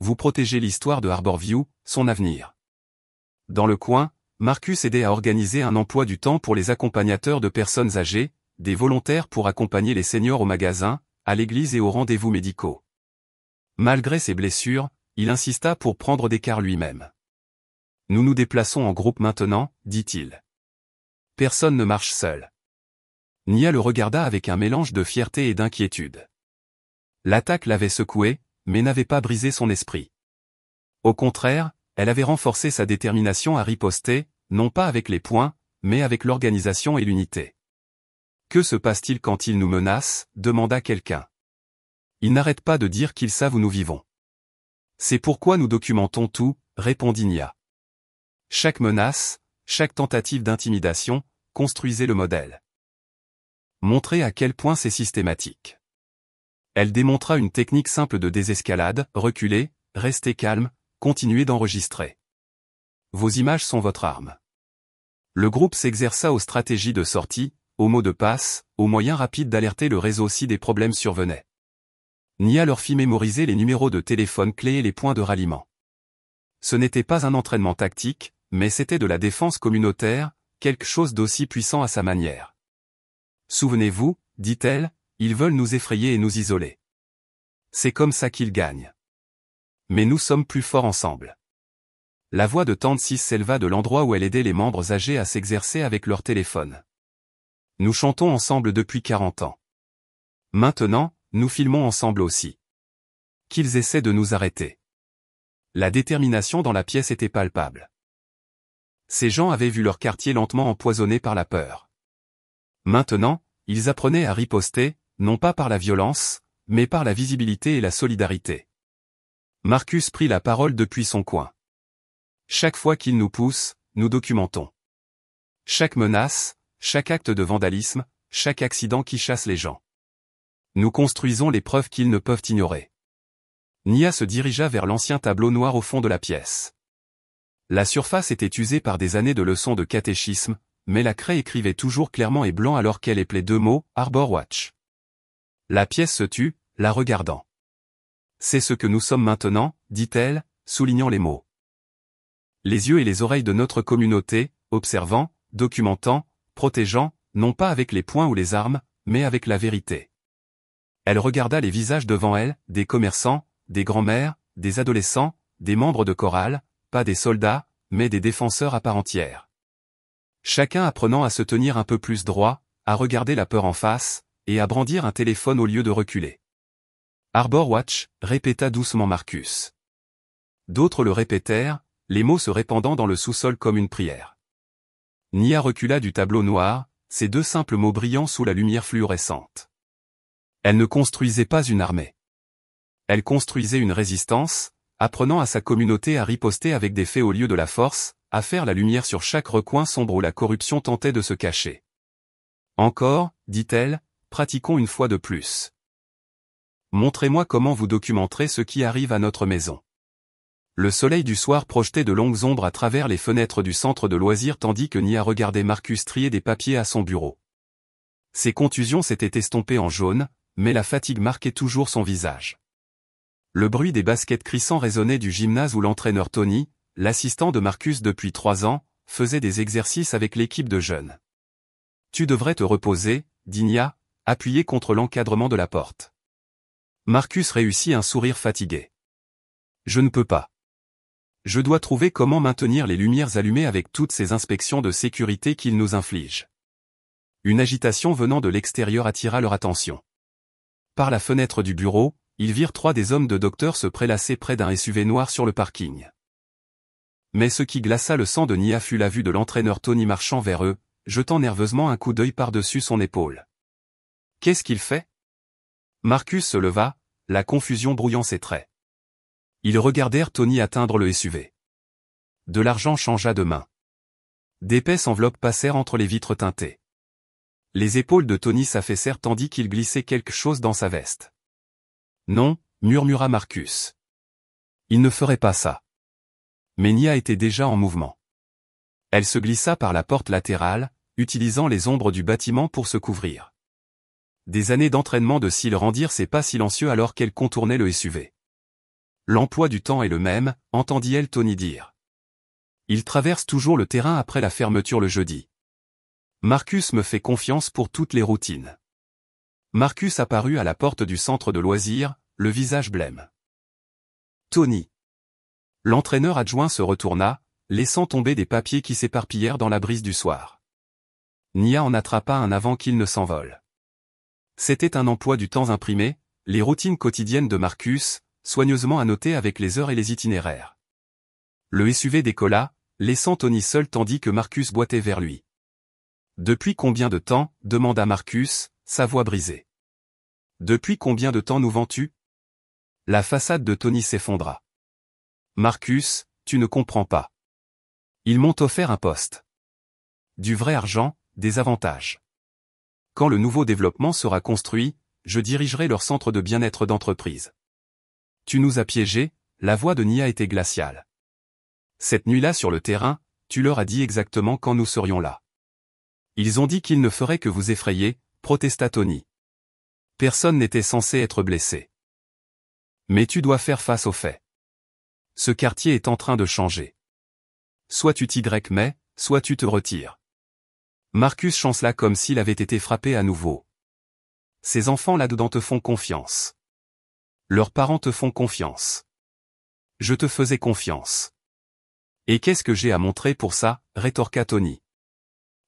Vous protégez l'histoire de Harborview, son avenir. Dans le coin, Marcus aidait à organiser un emploi du temps pour les accompagnateurs de personnes âgées, des volontaires pour accompagner les seniors au magasin, à l'église et aux rendez-vous médicaux. Malgré ses blessures, il insista pour prendre des cars lui-même. Nous nous déplaçons en groupe maintenant, dit-il. Personne ne marche seul. Nia le regarda avec un mélange de fierté et d'inquiétude. L'attaque l'avait secoué, mais n'avait pas brisé son esprit. Au contraire, elle avait renforcé sa détermination à riposter, non pas avec les poings, mais avec l'organisation et l'unité. Que se passe-t-il quand ils nous menacent, demanda quelqu'un. Ils n'arrêtent pas de dire qu'ils savent où nous vivons. C'est pourquoi nous documentons tout, répondit Nia. Chaque menace, chaque tentative d'intimidation, construisait le modèle. Montrez à quel point c'est systématique. Elle démontra une technique simple de désescalade, reculez, restez calme, continuez d'enregistrer. Vos images sont votre arme. Le groupe s'exerça aux stratégies de sortie, aux mots de passe, aux moyens rapides d'alerter le réseau si des problèmes survenaient. Nia leur fit mémoriser les numéros de téléphone clés et les points de ralliement. Ce n'était pas un entraînement tactique, mais c'était de la défense communautaire, quelque chose d'aussi puissant à sa manière. Souvenez-vous, dit-elle, ils veulent nous effrayer et nous isoler. C'est comme ça qu'ils gagnent. Mais nous sommes plus forts ensemble. La voix de Tante Cis s'éleva de l'endroit où elle aidait les membres âgés à s'exercer avec leur téléphone. Nous chantons ensemble depuis 40 ans. Maintenant, nous filmons ensemble aussi. Qu'ils essaient de nous arrêter. La détermination dans la pièce était palpable. Ces gens avaient vu leur quartier lentement empoisonné par la peur. Maintenant, ils apprenaient à riposter, non pas par la violence, mais par la visibilité et la solidarité. Marcus prit la parole depuis son coin. Chaque fois qu'ils nous poussent, nous documentons. Chaque menace, chaque acte de vandalisme, chaque accident qui chasse les gens. Nous construisons les preuves qu'ils ne peuvent ignorer. Nia se dirigea vers l'ancien tableau noir au fond de la pièce. La surface était usée par des années de leçons de catéchisme, mais la craie écrivait toujours clairement et blanc alors qu'elle épelait 2 mots, Arbor Watch. La pièce se tut, la regardant. C'est ce que nous sommes maintenant, dit-elle, soulignant les mots. Les yeux et les oreilles de notre communauté, observant, documentant, protégeant, non pas avec les poings ou les armes, mais avec la vérité. Elle regarda les visages devant elle, des commerçants, des grands-mères, des adolescents, des membres de chorale, pas des soldats, mais des défenseurs à part entière. Chacun apprenant à se tenir un peu plus droit, à regarder la peur en face, et à brandir un téléphone au lieu de reculer. Arbor Watch, répéta doucement Marcus. D'autres le répétèrent, les mots se répandant dans le sous-sol comme une prière. Nia recula du tableau noir, ces 2 simples mots brillants sous la lumière fluorescente. Elle ne construisait pas une armée. Elle construisait une résistance, apprenant à sa communauté à riposter avec des faits au lieu de la force, à faire la lumière sur chaque recoin sombre où la corruption tentait de se cacher. Encore, dit-elle, pratiquons une fois de plus. Montrez-moi comment vous documenterez ce qui arrive à notre maison. Le soleil du soir projetait de longues ombres à travers les fenêtres du centre de loisirs tandis que Nia regardait Marcus trier des papiers à son bureau. Ses contusions s'étaient estompées en jaune, mais la fatigue marquait toujours son visage. Le bruit des baskets crissant résonnait du gymnase où l'entraîneur Tony, l'assistant de Marcus depuis 3 ans, faisait des exercices avec l'équipe de jeunes. Tu devrais te reposer, dit Nia, appuyé contre l'encadrement de la porte. Marcus réussit un sourire fatigué. Je ne peux pas. Je dois trouver comment maintenir les lumières allumées avec toutes ces inspections de sécurité qu'il nous inflige. Une agitation venant de l'extérieur attira leur attention. Par la fenêtre du bureau, ils virent 3 des hommes de docteur se prélasser près d'un SUV noir sur le parking. Mais ce qui glaça le sang de Nia fut la vue de l'entraîneur Tony marchant vers eux, jetant nerveusement un coup d'œil par-dessus son épaule. Qu'est-ce qu'il fait? Marcus se leva, la confusion brouillant ses traits. Ils regardèrent Tony atteindre le SUV. De l'argent changea de main. D'épaisses enveloppes passèrent entre les vitres teintées. Les épaules de Tony s'affaissèrent tandis qu'il glissait quelque chose dans sa veste. Non, murmura Marcus. Il ne ferait pas ça. Mais Nia était déjà en mouvement. Elle se glissa par la porte latérale, utilisant les ombres du bâtiment pour se couvrir. Des années d'entraînement de cils rendirent ses pas silencieux alors qu'elle contournait le SUV. L'emploi du temps est le même, entendit-elle Tony dire. Il traverse toujours le terrain après la fermeture le jeudi. Marcus me fait confiance pour toutes les routines. Marcus apparut à la porte du centre de loisirs, le visage blême. Tony. L'entraîneur adjoint se retourna, laissant tomber des papiers qui s'éparpillèrent dans la brise du soir. Nia en attrapa un avant qu'il ne s'envole. C'était un emploi du temps imprimé, les routines quotidiennes de Marcus, soigneusement annotées avec les heures et les itinéraires. Le SUV décolla, laissant Tony seul tandis que Marcus boitait vers lui. Depuis combien de temps, demanda Marcus, sa voix brisée. Depuis combien de temps nous vends-tu? La façade de Tony s'effondra. Marcus, tu ne comprends pas. Ils m'ont offert un poste. Du vrai argent, des avantages. Quand le nouveau développement sera construit, je dirigerai leur centre de bien-être d'entreprise. Tu nous as piégés, la voix de Nia était glaciale. Cette nuit-là sur le terrain, tu leur as dit exactement quand nous serions là. Ils ont dit qu'ils ne feraient que vous effrayer, protesta Tony. Personne n'était censé être blessé. Mais tu dois faire face aux faits. Ce quartier est en train de changer. Soit tu t'y mets, soit tu te retires. Marcus chancela comme s'il avait été frappé à nouveau. Ces enfants là-dedans te font confiance. Leurs parents te font confiance. Je te faisais confiance. Et qu'est-ce que j'ai à montrer pour ça, rétorqua Tony.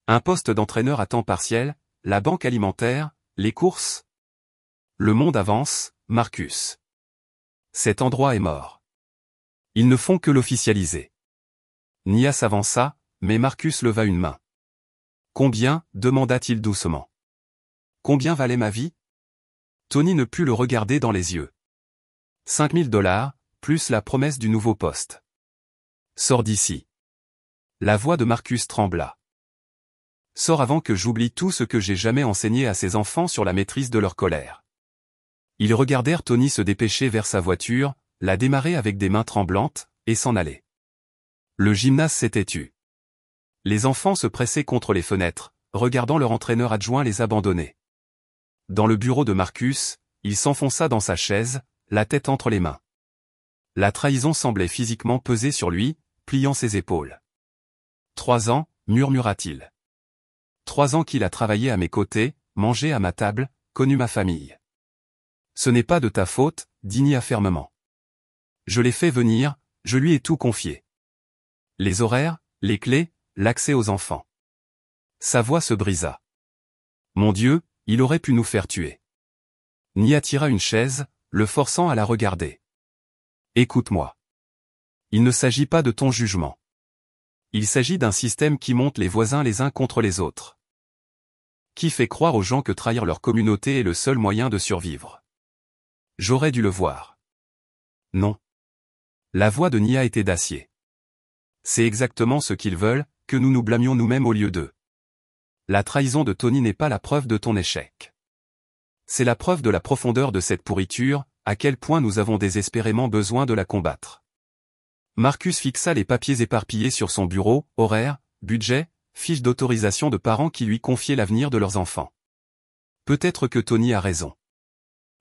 Un poste d'entraîneur à temps partiel, la banque alimentaire, les courses. Le monde avance, Marcus. Cet endroit est mort. Ils ne font que l'officialiser. Nia s'avança, mais Marcus leva une main. Combien, demanda-t-il doucement. Combien valait ma vie? Tony ne put le regarder dans les yeux. 5 000 $, plus la promesse du nouveau poste. Sors d'ici. La voix de Marcus trembla. Sors avant que j'oublie tout ce que j'ai jamais enseigné à ces enfants sur la maîtrise de leur colère. Ils regardèrent Tony se dépêcher vers sa voiture, la démarrer avec des mains tremblantes, et s'en aller. Le gymnase s'était tu. Les enfants se pressaient contre les fenêtres, regardant leur entraîneur adjoint les abandonner. Dans le bureau de Marcus, il s'enfonça dans sa chaise, la tête entre les mains. La trahison semblait physiquement peser sur lui, pliant ses épaules. 3 ans, murmura-t-il. 3 ans qu'il a travaillé à mes côtés, mangé à ma table, connu ma famille. Ce n'est pas de ta faute, dit Nia fermement. Je l'ai fait venir, je lui ai tout confié. Les horaires, les clés, l'accès aux enfants. Sa voix se brisa. Mon Dieu, il aurait pu nous faire tuer. Nia tira une chaise, le forçant à la regarder. Écoute-moi. Il ne s'agit pas de ton jugement. Il s'agit d'un système qui monte les voisins les uns contre les autres. Qui fait croire aux gens que trahir leur communauté est le seul moyen de survivre. J'aurais dû le voir. Non. La voix de Nia était d'acier. C'est exactement ce qu'ils veulent, que nous nous blâmions nous-mêmes au lieu d'eux. La trahison de Tony n'est pas la preuve de ton échec. C'est la preuve de la profondeur de cette pourriture, à quel point nous avons désespérément besoin de la combattre. Marcus fixa les papiers éparpillés sur son bureau, horaires, budget, fiches d'autorisation de parents qui lui confiaient l'avenir de leurs enfants. Peut-être que Tony a raison.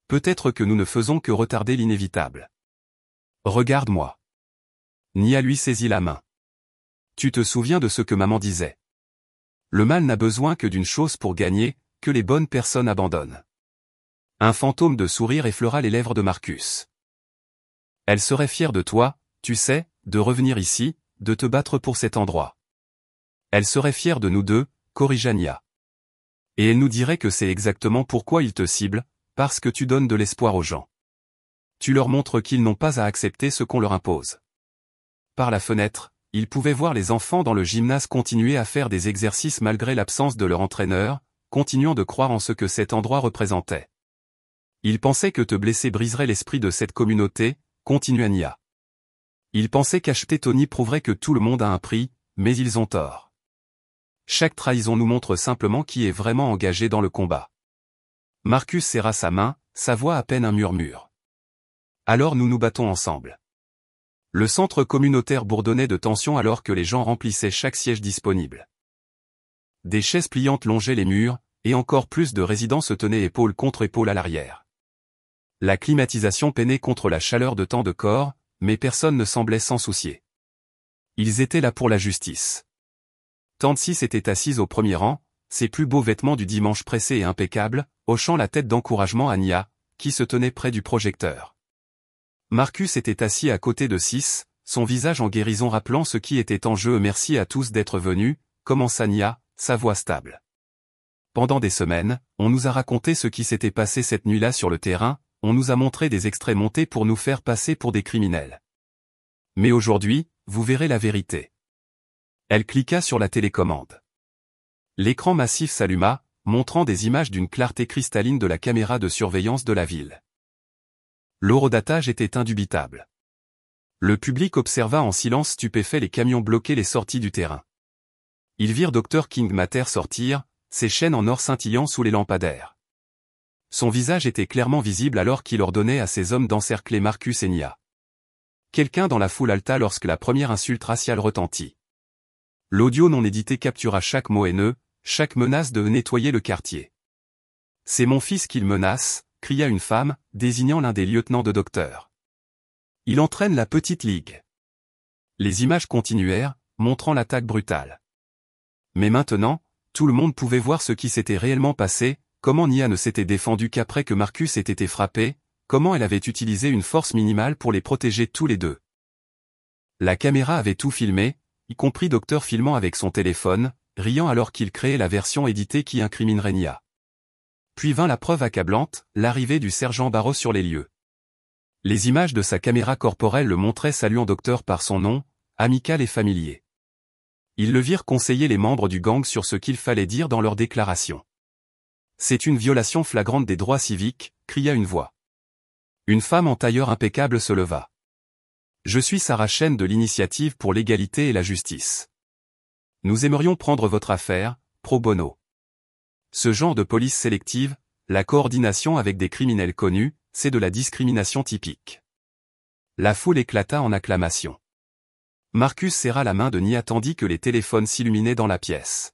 Peut-être que nous ne faisons que retarder l'inévitable. Regarde-moi. Nia lui saisit la main. Tu te souviens de ce que maman disait. Le mal n'a besoin que d'une chose pour gagner, que les bonnes personnes abandonnent. Un fantôme de sourire effleura les lèvres de Marcus. Elle serait fière de toi, tu sais, de revenir ici, de te battre pour cet endroit. Elle serait fière de nous deux, corrigea Nia. Et elle nous dirait que c'est exactement pourquoi ils te ciblent, parce que tu donnes de l'espoir aux gens. Tu leur montres qu'ils n'ont pas à accepter ce qu'on leur impose. Par la fenêtre, ils pouvaient voir les enfants dans le gymnase continuer à faire des exercices malgré l'absence de leur entraîneur, continuant de croire en ce que cet endroit représentait. Ils pensaient que te blesser briserait l'esprit de cette communauté, continua Nia. Ils pensaient qu'acheter Tony prouverait que tout le monde a un prix, mais ils ont tort. Chaque trahison nous montre simplement qui est vraiment engagé dans le combat. Marcus serra sa main, sa voix à peine un murmure. Alors nous nous battons ensemble. Le centre communautaire bourdonnait de tension alors que les gens remplissaient chaque siège disponible. Des chaises pliantes longeaient les murs, et encore plus de résidents se tenaient épaule contre épaule à l'arrière. La climatisation peinait contre la chaleur de tant de corps, mais personne ne semblait s'en soucier. Ils étaient là pour la justice. Tante Sis était assise au premier rang, ses plus beaux vêtements du dimanche pressés et impeccables, hochant la tête d'encouragement à Nia, qui se tenait près du projecteur. Marcus était assis à côté de Sis, son visage en guérison rappelant ce qui était en jeu. Merci à tous d'être venus, commença Nia, sa voix stable. Pendant des semaines, on nous a raconté ce qui s'était passé cette nuit-là sur le terrain, on nous a montré des extraits montés pour nous faire passer pour des criminels. Mais aujourd'hui, vous verrez la vérité. Elle cliqua sur la télécommande. L'écran massif s'alluma, montrant des images d'une clarté cristalline de la caméra de surveillance de la ville. L'horodatage était indubitable. Le public observa en silence stupéfait les camions bloquer les sorties du terrain. Ils virent Dr King Mater sortir, ses chaînes en or scintillant sous les lampadaires. Son visage était clairement visible alors qu'il ordonnait à ses hommes d'encercler Marcus et Nia. Quelqu'un dans la foule halta lorsque la première insulte raciale retentit. L'audio non édité captura chaque mot haineux, chaque menace de nettoyer le quartier. « C'est mon fils qu'il menace », cria une femme, désignant l'un des lieutenants de docteur. « Il entraîne la petite ligue. » Les images continuèrent, montrant l'attaque brutale. Mais maintenant, tout le monde pouvait voir ce qui s'était réellement passé, comment Nia ne s'était défendue qu'après que Marcus ait été frappé, comment elle avait utilisé une force minimale pour les protéger tous les deux. La caméra avait tout filmé, y compris Docteur filmant avec son téléphone, riant alors qu'il créait la version éditée qui incriminerait Nia. Puis vint la preuve accablante, l'arrivée du sergent Barrow sur les lieux. Les images de sa caméra corporelle le montraient saluant Docteur par son nom, amical et familier. Ils le virent conseiller les membres du gang sur ce qu'il fallait dire dans leur déclaration. « C'est une violation flagrante des droits civiques », cria une voix. Une femme en tailleur impeccable se leva. « Je suis Sarah Chen de l'Initiative pour l'égalité et la justice. Nous aimerions prendre votre affaire, pro bono. Ce genre de police sélective, la coordination avec des criminels connus, c'est de la discrimination typique. » La foule éclata en acclamations. Marcus serra la main de Nia tandis que les téléphones s'illuminaient dans la pièce.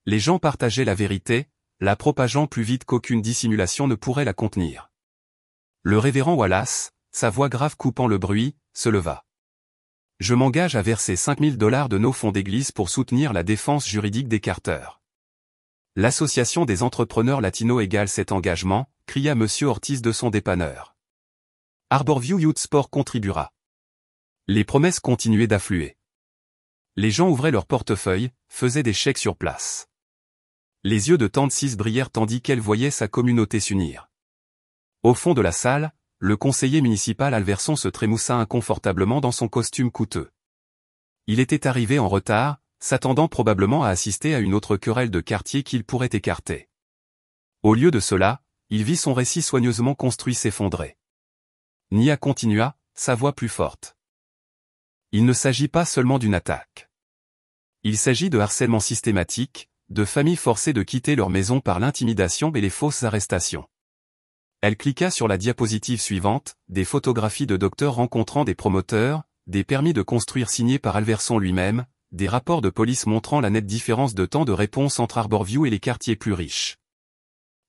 Les gens partageaient la vérité, la propageant plus vite qu'aucune dissimulation ne pourrait la contenir. Le révérend Wallace, sa voix grave coupant le bruit, se leva. « Je m'engage à verser $5000 de nos fonds d'église pour soutenir la défense juridique des Carter. » L'association des entrepreneurs latinos égale cet engagement, cria M. Ortiz de son dépanneur. Harborview Youth Sport contribuera. Les promesses continuaient d'affluer. Les gens ouvraient leurs portefeuilles, faisaient des chèques sur place. Les yeux de Tante Cis brillèrent tandis qu'elle voyait sa communauté s'unir. Au fond de la salle, le conseiller municipal Alverson se trémoussa inconfortablement dans son costume coûteux. Il était arrivé en retard, s'attendant probablement à assister à une autre querelle de quartier qu'il pourrait écarter. Au lieu de cela, il vit son récit soigneusement construit s'effondrer. Nia continua, sa voix plus forte. Il ne s'agit pas seulement d'une attaque. Il s'agit de harcèlement systématique, de familles forcées de quitter leur maison par l'intimidation et les fausses arrestations. Elle cliqua sur la diapositive suivante, des photographies de docteurs rencontrant des promoteurs, des permis de construire signés par Alverson lui-même, des rapports de police montrant la nette différence de temps de réponse entre Harborview et les quartiers plus riches.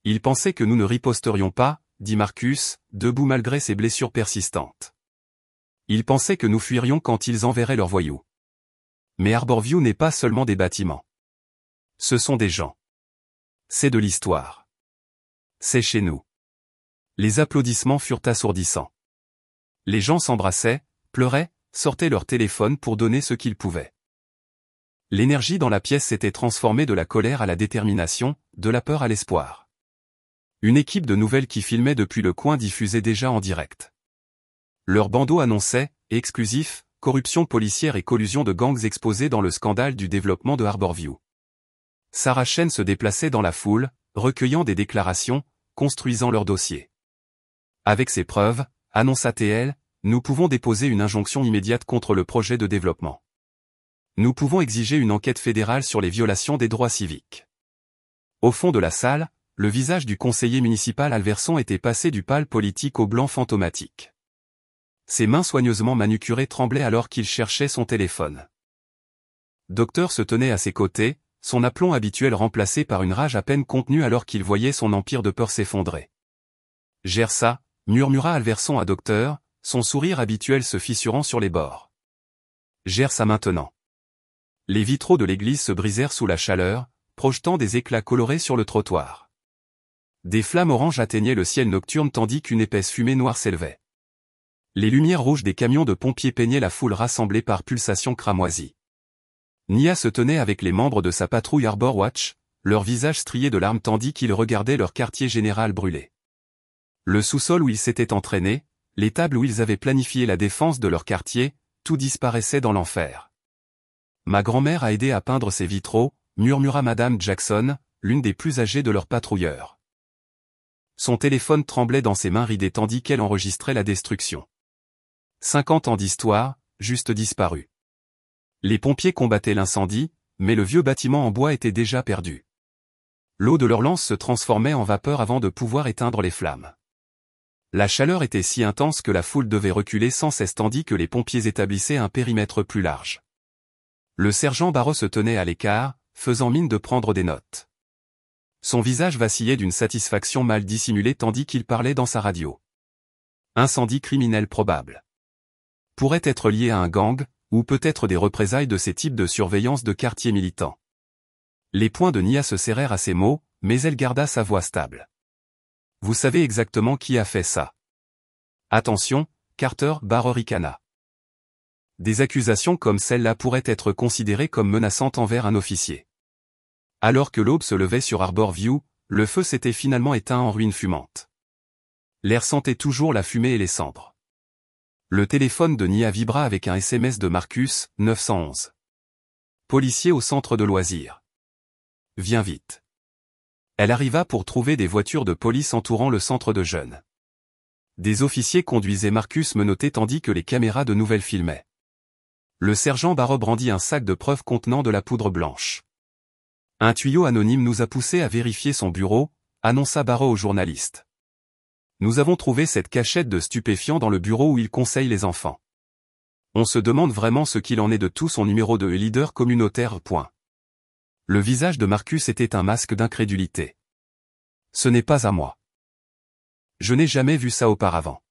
Il pensait que nous ne riposterions pas, dit Marcus, debout malgré ses blessures persistantes. Il pensait que nous fuirions quand ils enverraient leurs voyous. Mais Harborview n'est pas seulement des bâtiments. Ce sont des gens. C'est de l'histoire. C'est chez nous. Les applaudissements furent assourdissants. Les gens s'embrassaient, pleuraient, sortaient leur téléphone pour donner ce qu'ils pouvaient. L'énergie dans la pièce s'était transformée de la colère à la détermination, de la peur à l'espoir. Une équipe de nouvelles qui filmait depuis le coin diffusait déjà en direct. Leur bandeau annonçait, exclusif, corruption policière et collusion de gangs exposés dans le scandale du développement de Harborview. Sarah Chen se déplaçait dans la foule, recueillant des déclarations, construisant leur dossier. Avec ces preuves, annonça-t-elle, nous pouvons déposer une injonction immédiate contre le projet de développement. Nous pouvons exiger une enquête fédérale sur les violations des droits civiques. Au fond de la salle, le visage du conseiller municipal Alverson était passé du pâle politique au blanc fantomatique. Ses mains soigneusement manucurées tremblaient alors qu'il cherchait son téléphone. Docteur se tenait à ses côtés, son aplomb habituel remplacé par une rage à peine contenue alors qu'il voyait son empire de peur s'effondrer. « Gère ça », murmura Alverson à Docteur, son sourire habituel se fissurant sur les bords. « Gère ça maintenant. » Les vitraux de l'église se brisèrent sous la chaleur, projetant des éclats colorés sur le trottoir. Des flammes oranges atteignaient le ciel nocturne tandis qu'une épaisse fumée noire s'élevait. Les lumières rouges des camions de pompiers peignaient la foule rassemblée par pulsations cramoisies. Nia se tenait avec les membres de sa patrouille Arbor Watch, leurs visages striés de larmes tandis qu'ils regardaient leur quartier général brûler. Le sous-sol où ils s'étaient entraînés, les tables où ils avaient planifié la défense de leur quartier, tout disparaissait dans l'enfer. Ma grand-mère a aidé à peindre ces vitraux, murmura Madame Jackson, l'une des plus âgées de leurs patrouilleurs. Son téléphone tremblait dans ses mains ridées tandis qu'elle enregistrait la destruction. 50 ans d'histoire, juste disparu. Les pompiers combattaient l'incendie, mais le vieux bâtiment en bois était déjà perdu. L'eau de leur lance se transformait en vapeur avant de pouvoir éteindre les flammes. La chaleur était si intense que la foule devait reculer sans cesse tandis que les pompiers établissaient un périmètre plus large. Le sergent Barrow se tenait à l'écart, faisant mine de prendre des notes. Son visage vacillait d'une satisfaction mal dissimulée tandis qu'il parlait dans sa radio. Incendie criminel probable. Pourrait être lié à un gang, ou peut-être des représailles de ces types de surveillance de quartiers militants. Les poings de Nia se serrèrent à ces mots, mais elle garda sa voix stable. Vous savez exactement qui a fait ça. Attention, Carter ricana. Des accusations comme celle-là pourraient être considérées comme menaçantes envers un officier. Alors que l'aube se levait sur Harborview, le feu s'était finalement éteint en ruine fumante. L'air sentait toujours la fumée et les cendres. Le téléphone de Nia vibra avec un SMS de Marcus, 911. Policier au centre de loisirs. Viens vite. Elle arriva pour trouver des voitures de police entourant le centre de jeunes. Des officiers conduisaient Marcus menotté tandis que les caméras de nouvelles filmaient. Le sergent Barreau brandit un sac de preuves contenant de la poudre blanche. Un tuyau anonyme nous a poussé à vérifier son bureau, annonça Barreau au journaliste. Nous avons trouvé cette cachette de stupéfiants dans le bureau où il conseille les enfants. On se demande vraiment ce qu'il en est de tout son numéro de leader communautaire. Le visage de Marcus était un masque d'incrédulité. Ce n'est pas à moi. Je n'ai jamais vu ça auparavant.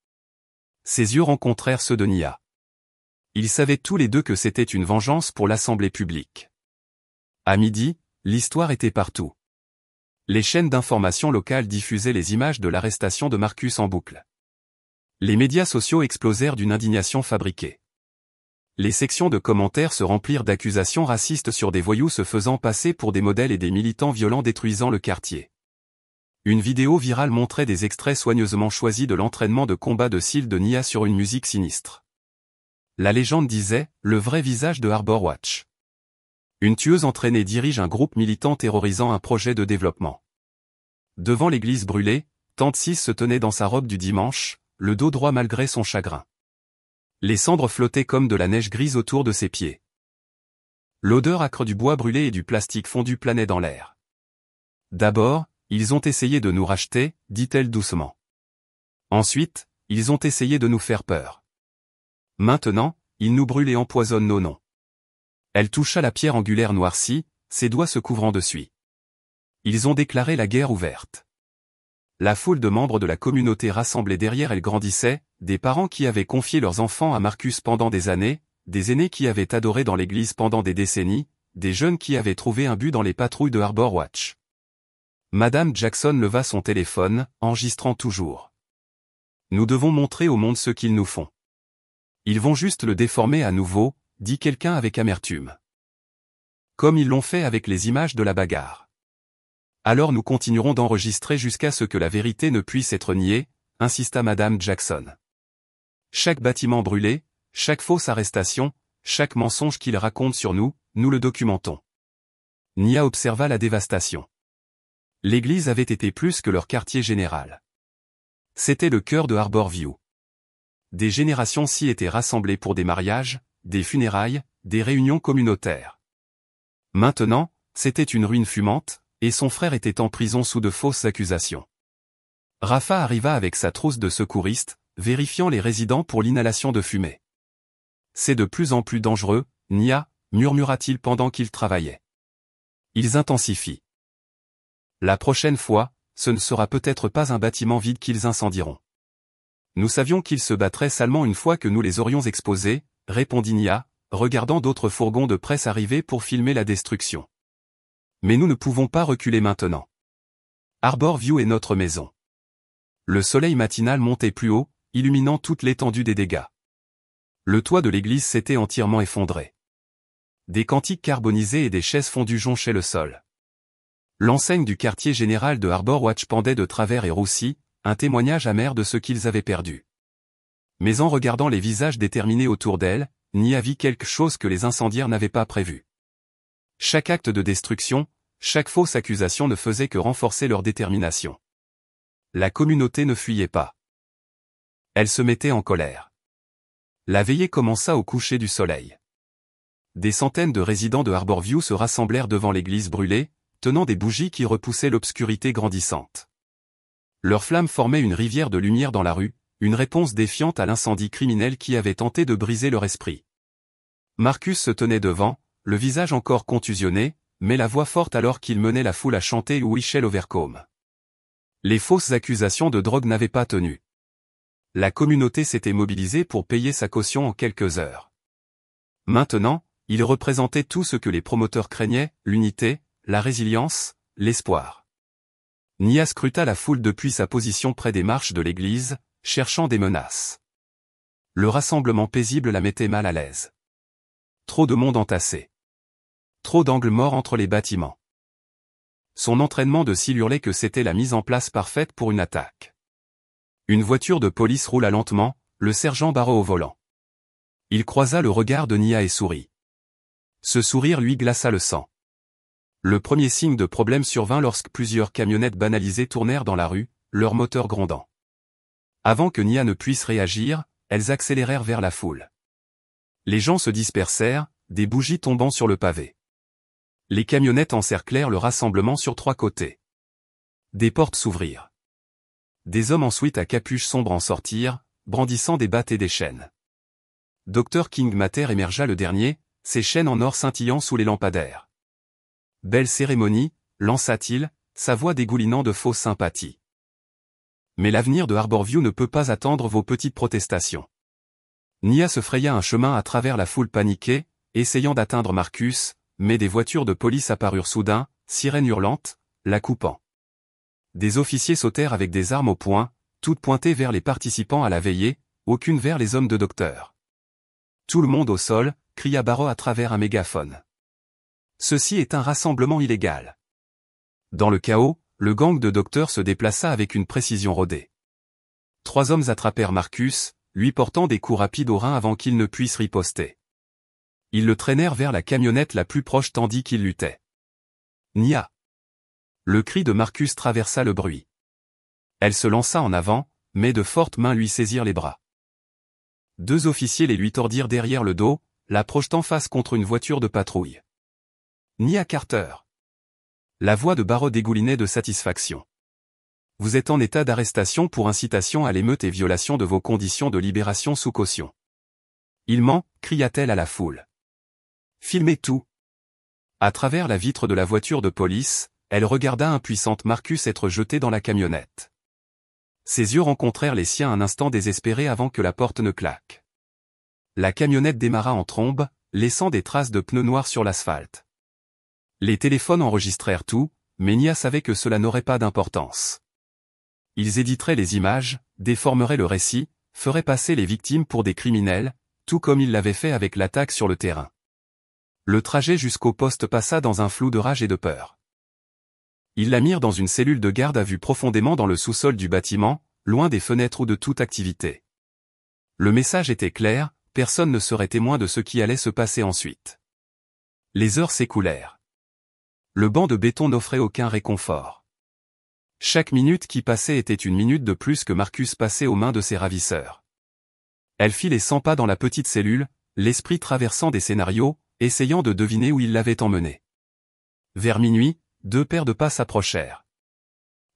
Ses yeux rencontrèrent ceux de Nia. Ils savaient tous les deux que c'était une vengeance pour l'assemblée publique. À midi, l'histoire était partout. Les chaînes d'information locales diffusaient les images de l'arrestation de Marcus en boucle. Les médias sociaux explosèrent d'une indignation fabriquée. Les sections de commentaires se remplirent d'accusations racistes sur des voyous se faisant passer pour des modèles et des militants violents détruisant le quartier. Une vidéo virale montrait des extraits soigneusement choisis de l'entraînement de combat de Seal de Nia sur une musique sinistre. La légende disait, le vrai visage de Harbor Watch. Une tueuse entraînée dirige un groupe militant terrorisant un projet de développement. Devant l'église brûlée, Tante Sis se tenait dans sa robe du dimanche, le dos droit malgré son chagrin. Les cendres flottaient comme de la neige grise autour de ses pieds. L'odeur âcre du bois brûlé et du plastique fondu planait dans l'air. D'abord, ils ont essayé de nous racheter, dit-elle doucement. Ensuite, ils ont essayé de nous faire peur. Maintenant, ils nous brûlent et empoisonnent nos noms. Elle toucha la pierre angulaire noircie, ses doigts se couvrant dessus. Ils ont déclaré la guerre ouverte. La foule de membres de la communauté rassemblés derrière elle grandissait, des parents qui avaient confié leurs enfants à Marcus pendant des années, des aînés qui avaient adoré dans l'église pendant des décennies, des jeunes qui avaient trouvé un but dans les patrouilles de Harbor Watch. Madame Jackson leva son téléphone, enregistrant toujours. Nous devons montrer au monde ce qu'ils nous font. Ils vont juste le déformer à nouveau, dit quelqu'un avec amertume. Comme ils l'ont fait avec les images de la bagarre. Alors nous continuerons d'enregistrer jusqu'à ce que la vérité ne puisse être niée, insista Madame Jackson. Chaque bâtiment brûlé, chaque fausse arrestation, chaque mensonge qu'ils racontent sur nous, nous le documentons. Nia observa la dévastation. L'église avait été plus que leur quartier général. C'était le cœur de Harborview. Des générations s'y étaient rassemblées pour des mariages, des funérailles, des réunions communautaires. Maintenant, c'était une ruine fumante, et son frère était en prison sous de fausses accusations. Rafa arriva avec sa trousse de secouristes, vérifiant les résidents pour l'inhalation de fumée. C'est de plus en plus dangereux, Nia, murmura-t-il pendant qu'il travaillait. Ils intensifient. La prochaine fois, ce ne sera peut-être pas un bâtiment vide qu'ils incendieront. Nous savions qu'ils se battraient salement une fois que nous les aurions exposés, répondit Nia, regardant d'autres fourgons de presse arriver pour filmer la destruction. Mais nous ne pouvons pas reculer maintenant. Harborview est notre maison. Le soleil matinal montait plus haut, illuminant toute l'étendue des dégâts. Le toit de l'église s'était entièrement effondré. Des cantiques carbonisés et des chaises fondues jonchaient le sol. L'enseigne du quartier général de Harbor Watch pendait de travers et roussie, un témoignage amer de ce qu'ils avaient perdu. Mais en regardant les visages déterminés autour d'elle, Nia vit quelque chose que les incendiaires n'avaient pas prévu. Chaque acte de destruction, chaque fausse accusation ne faisait que renforcer leur détermination. La communauté ne fuyait pas. Elle se mettait en colère. La veillée commença au coucher du soleil. Des centaines de résidents de Harborview se rassemblèrent devant l'église brûlée, tenant des bougies qui repoussaient l'obscurité grandissante. Leurs flammes formaient une rivière de lumière dans la rue, une réponse défiante à l'incendie criminel qui avait tenté de briser leur esprit. Marcus se tenait devant, le visage encore contusionné, mais la voix forte alors qu'il menait la foule à chanter Wichel Overcome. Les fausses accusations de drogue n'avaient pas tenu. La communauté s'était mobilisée pour payer sa caution en quelques heures. Maintenant, il représentait tout ce que les promoteurs craignaient, l'unité, la résilience, l'espoir. Nia scruta la foule depuis sa position près des marches de l'église, cherchant des menaces. Le rassemblement paisible la mettait mal à l'aise. Trop de monde entassé. Trop d'angles morts entre les bâtiments. Son entraînement de cils hurlait que c'était la mise en place parfaite pour une attaque. Une voiture de police roula lentement, le sergent Barrow au volant. Il croisa le regard de Nia et sourit. Ce sourire lui glaça le sang. Le premier signe de problème survint lorsque plusieurs camionnettes banalisées tournèrent dans la rue, leurs moteurs grondant. Avant que Nia ne puisse réagir, elles accélérèrent vers la foule. Les gens se dispersèrent, des bougies tombant sur le pavé. Les camionnettes encerclèrent le rassemblement sur 3 côtés. Des portes s'ouvrirent. Des hommes ensuite à capuche sombre en sortirent, brandissant des battes et des chaînes. Dr King Mater émergea le dernier, ses chaînes en or scintillant sous les lampadaires. Belle cérémonie, lança-t-il, sa voix dégoulinant de fausse sympathie. Mais l'avenir de Harborview ne peut pas attendre vos petites protestations. Nia se fraya un chemin à travers la foule paniquée, essayant d'atteindre Marcus, mais des voitures de police apparurent soudain, sirènes hurlantes, la coupant. Des officiers sautèrent avec des armes au poing, toutes pointées vers les participants à la veillée, aucune vers les hommes de docteur. Tout le monde au sol, cria Barrow à travers un mégaphone. Ceci est un rassemblement illégal. Dans le chaos, le gang de docteurs se déplaça avec une précision rodée. 3 hommes attrapèrent Marcus, lui portant des coups rapides au rein avant qu'il ne puisse riposter. Ils le traînèrent vers la camionnette la plus proche tandis qu'il luttait. Nia. Le cri de Marcus traversa le bruit. Elle se lança en avant, mais de fortes mains lui saisirent les bras. 2 officiers les lui tordirent derrière le dos, la projetant face contre une voiture de patrouille. Nia Carter. La voix de Barrow dégoulinait de satisfaction. Vous êtes en état d'arrestation pour incitation à l'émeute et violation de vos conditions de libération sous caution. Il ment, cria-t-elle à la foule. Filmez tout. À travers la vitre de la voiture de police, elle regarda impuissante Marcus être jeté dans la camionnette. Ses yeux rencontrèrent les siens un instant désespéré avant que la porte ne claque. La camionnette démarra en trombe, laissant des traces de pneus noirs sur l'asphalte. Les téléphones enregistrèrent tout, mais Nia savait que cela n'aurait pas d'importance. Ils éditeraient les images, déformeraient le récit, feraient passer les victimes pour des criminels, tout comme ils l'avaient fait avec l'attaque sur le terrain. Le trajet jusqu'au poste passa dans un flou de rage et de peur. Ils la mirent dans une cellule de garde à vue profondément dans le sous-sol du bâtiment, loin des fenêtres ou de toute activité. Le message était clair, personne ne serait témoin de ce qui allait se passer ensuite. Les heures s'écoulèrent. Le banc de béton n'offrait aucun réconfort. Chaque minute qui passait était une minute de plus que Marcus passait aux mains de ses ravisseurs. Elle fit les 100 pas dans la petite cellule, l'esprit traversant des scénarios, essayant de deviner où il l'avait emmené. Vers minuit, 2 paires de pas s'approchèrent.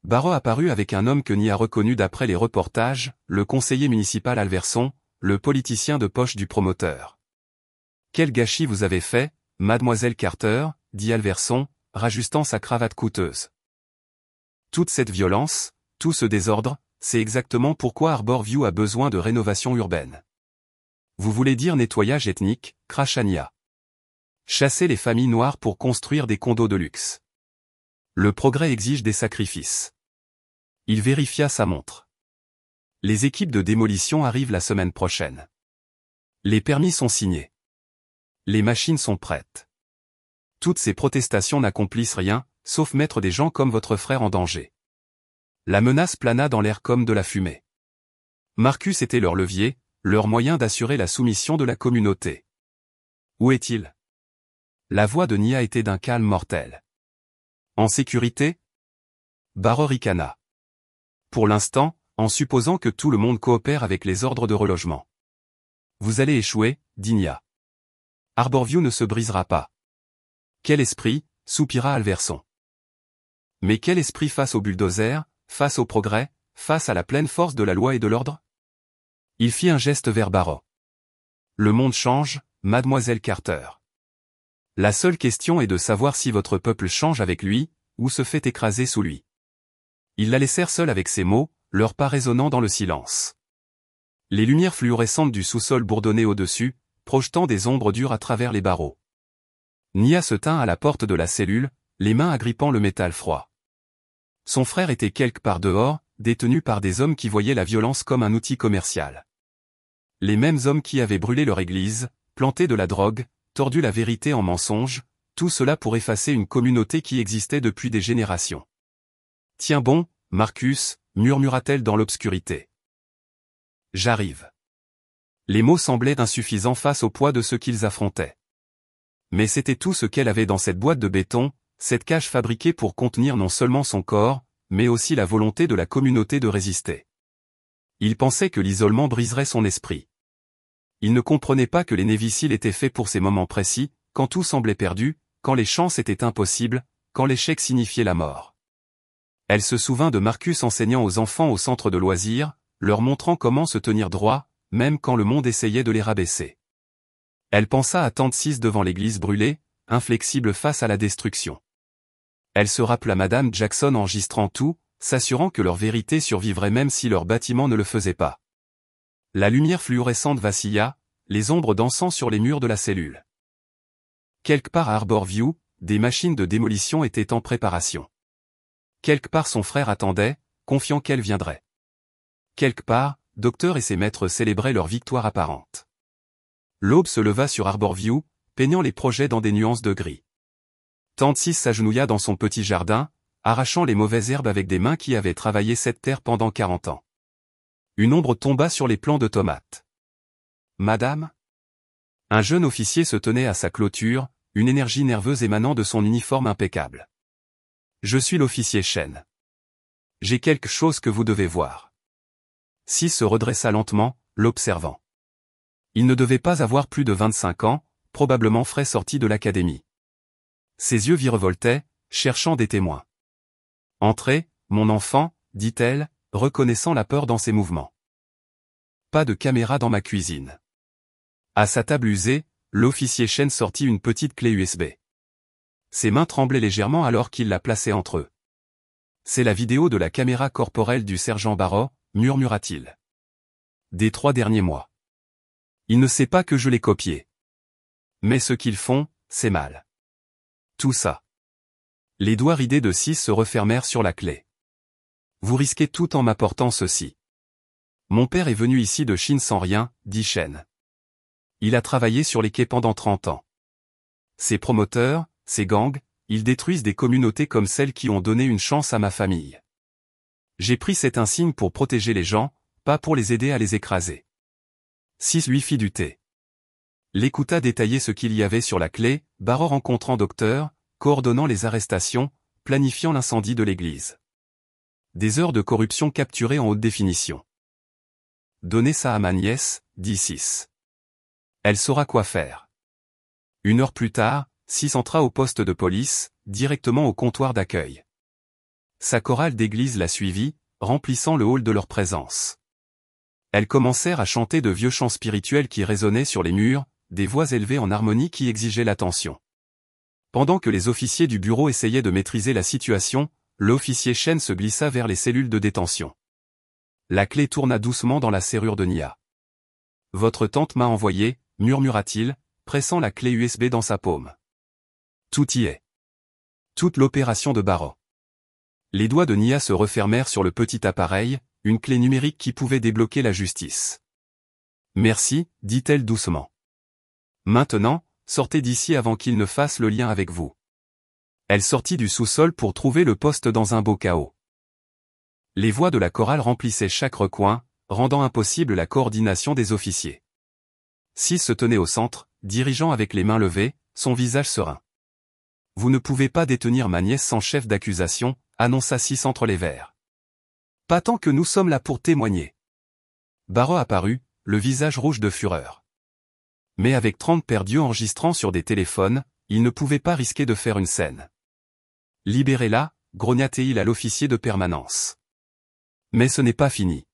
Barrow apparut avec un homme que Nia reconnut d'après les reportages, le conseiller municipal Alverson, le politicien de poche du promoteur. « Quel gâchis vous avez fait, mademoiselle Carter » dit Alverson, rajustant sa cravate coûteuse. Toute cette violence, tout ce désordre, c'est exactement pourquoi Harborview a besoin de rénovation urbaine. Vous voulez dire nettoyage ethnique, cracha Nia. Chasser les familles noires pour construire des condos de luxe. Le progrès exige des sacrifices. Il vérifia sa montre. Les équipes de démolition arrivent la semaine prochaine. Les permis sont signés. Les machines sont prêtes. Toutes ces protestations n'accomplissent rien, sauf mettre des gens comme votre frère en danger. La menace plana dans l'air comme de la fumée. Marcus était leur levier, leur moyen d'assurer la soumission de la communauté. Où est-il? La voix de Nia était d'un calme mortel. En sécurité? Barrow ricana. Pour l'instant, en supposant que tout le monde coopère avec les ordres de relogement. Vous allez échouer, dit Nia. Harborview ne se brisera pas. Quel esprit, soupira Alverson. Mais quel esprit face au bulldozer, face au progrès, face à la pleine force de la loi et de l'ordre? Il fit un geste vers Barrow. Le monde change, mademoiselle Carter. La seule question est de savoir si votre peuple change avec lui, ou se fait écraser sous lui. Ils la laissèrent seule avec ces mots, leurs pas résonnant dans le silence. Les lumières fluorescentes du sous-sol bourdonnaient au-dessus, projetant des ombres dures à travers les barreaux. Nia se tint à la porte de la cellule, les mains agrippant le métal froid. Son frère était quelque part dehors, détenu par des hommes qui voyaient la violence comme un outil commercial. Les mêmes hommes qui avaient brûlé leur église, planté de la drogue, tordu la vérité en mensonge, tout cela pour effacer une communauté qui existait depuis des générations. « Tiens bon, Marcus, murmura-t-elle dans l'obscurité. J'arrive. Les mots semblaient insuffisants face au poids de ce qu'ils affrontaient. Mais c'était tout ce qu'elle avait dans cette boîte de béton, cette cage fabriquée pour contenir non seulement son corps, mais aussi la volonté de la communauté de résister. Il pensait que l'isolement briserait son esprit. Il ne comprenait pas que les Néviciles étaient faits pour ces moments précis, quand tout semblait perdu, quand les chances étaient impossibles, quand l'échec signifiait la mort. Elle se souvint de Marcus enseignant aux enfants au centre de loisirs, leur montrant comment se tenir droit, même quand le monde essayait de les rabaisser. Elle pensa à Tante Cis devant l'église brûlée, inflexible face à la destruction. Elle se rappela Madame Jackson enregistrant tout, s'assurant que leur vérité survivrait même si leur bâtiment ne le faisait pas. La lumière fluorescente vacilla, les ombres dansant sur les murs de la cellule. Quelque part à Arborview, des machines de démolition étaient en préparation. Quelque part son frère attendait, confiant qu'elle viendrait. Quelque part, Docteur et ses maîtres célébraient leur victoire apparente. L'aube se leva sur Arborview, peignant les projets dans des nuances de gris. Tante Cis s'agenouilla dans son petit jardin, arrachant les mauvaises herbes avec des mains qui avaient travaillé cette terre pendant 40 ans. Une ombre tomba sur les plants de tomates. « Madame ?» Un jeune officier se tenait à sa clôture, une énergie nerveuse émanant de son uniforme impeccable. « Je suis l'officier Chen. J'ai quelque chose que vous devez voir. » Cis se redressa lentement, l'observant. Il ne devait pas avoir plus de 25 ans, probablement frais sorti de l'académie. Ses yeux virevoltaient, cherchant des témoins. « Entrez, mon enfant, dit-elle, reconnaissant la peur dans ses mouvements. Pas de caméra dans ma cuisine. À sa table usée, l'officier Chen sortit une petite clé USB. Ses mains tremblaient légèrement alors qu'il la plaçait entre eux. C'est la vidéo de la caméra corporelle du sergent Barrow, murmura-t-il. Des 3 derniers mois. Il ne sait pas que je l'ai copié. Mais ce qu'ils font, c'est mal. Tout ça. Les doigts ridés de Cis se refermèrent sur la clé. Vous risquez tout en m'apportant ceci. Mon père est venu ici de Chine sans rien, dit Chen. Il a travaillé sur les quais pendant 30 ans. Ces promoteurs, ces gangs, ils détruisent des communautés comme celles qui ont donné une chance à ma famille. J'ai pris cet insigne pour protéger les gens, pas pour les aider à les écraser. Cis lui fit du thé. L'écouta détailler ce qu'il y avait sur la clé, Barrow rencontrant Docteur, coordonnant les arrestations, planifiant l'incendie de l'église. Des heures de corruption capturées en haute définition. Donnez ça à ma nièce, dit Cis. Elle saura quoi faire. 1 heure plus tard, Cis entra au poste de police, directement au comptoir d'accueil. Sa chorale d'église la suivit, remplissant le hall de leur présence. Elles commencèrent à chanter de vieux chants spirituels qui résonnaient sur les murs, des voix élevées en harmonie qui exigeaient l'attention. Pendant que les officiers du bureau essayaient de maîtriser la situation, l'officier Chen se glissa vers les cellules de détention. La clé tourna doucement dans la serrure de Nia. « Votre tante m'a envoyé, » murmura-t-il, pressant la clé USB dans sa paume. Tout y est. Toute l'opération de Barrow. Les doigts de Nia se refermèrent sur le petit appareil, une clé numérique qui pouvait débloquer la justice. « Merci, » dit-elle doucement. « Maintenant, sortez d'ici avant qu'il ne fasse le lien avec vous. » Elle sortit du sous-sol pour trouver le poste dans un beau chaos. Les voix de la chorale remplissaient chaque recoin, rendant impossible la coordination des officiers. Cis se tenait au centre, dirigeant avec les mains levées, son visage serein. « Vous ne pouvez pas détenir ma nièce sans chef d'accusation, » annonça Cis entre les verres. « Pas tant que nous sommes là pour témoigner. » Barrow apparut, le visage rouge de fureur. Mais avec 30 perdus enregistrant sur des téléphones, il ne pouvait pas risquer de faire une scène. « Libérez-la, » grogna-t-il à l'officier de permanence. Mais ce n'est pas fini.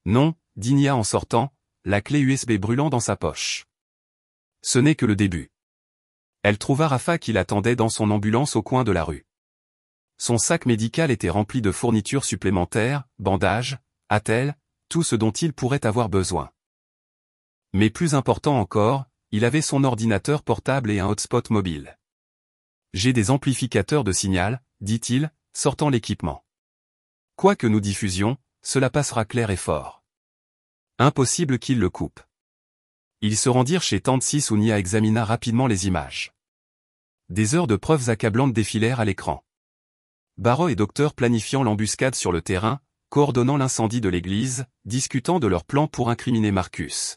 Non, dit Nia en sortant, la clé USB brûlant dans sa poche. Ce n'est que le début. Elle trouva Rafa qui l'attendait dans son ambulance au coin de la rue. Son sac médical était rempli de fournitures supplémentaires, bandages, attelles, tout ce dont il pourrait avoir besoin. Mais plus important encore, il avait son ordinateur portable et un hotspot mobile. J'ai des amplificateurs de signal, dit-il, sortant l'équipement. Quoi que nous diffusions, cela passera clair et fort. Impossible qu'il le coupe. Ils se rendirent chez Tante 6 où Nia examina rapidement les images. Des heures de preuves accablantes défilèrent à l'écran. Barrow et Docteur planifiant l'embuscade sur le terrain, coordonnant l'incendie de l'église, discutant de leur plan pour incriminer Marcus.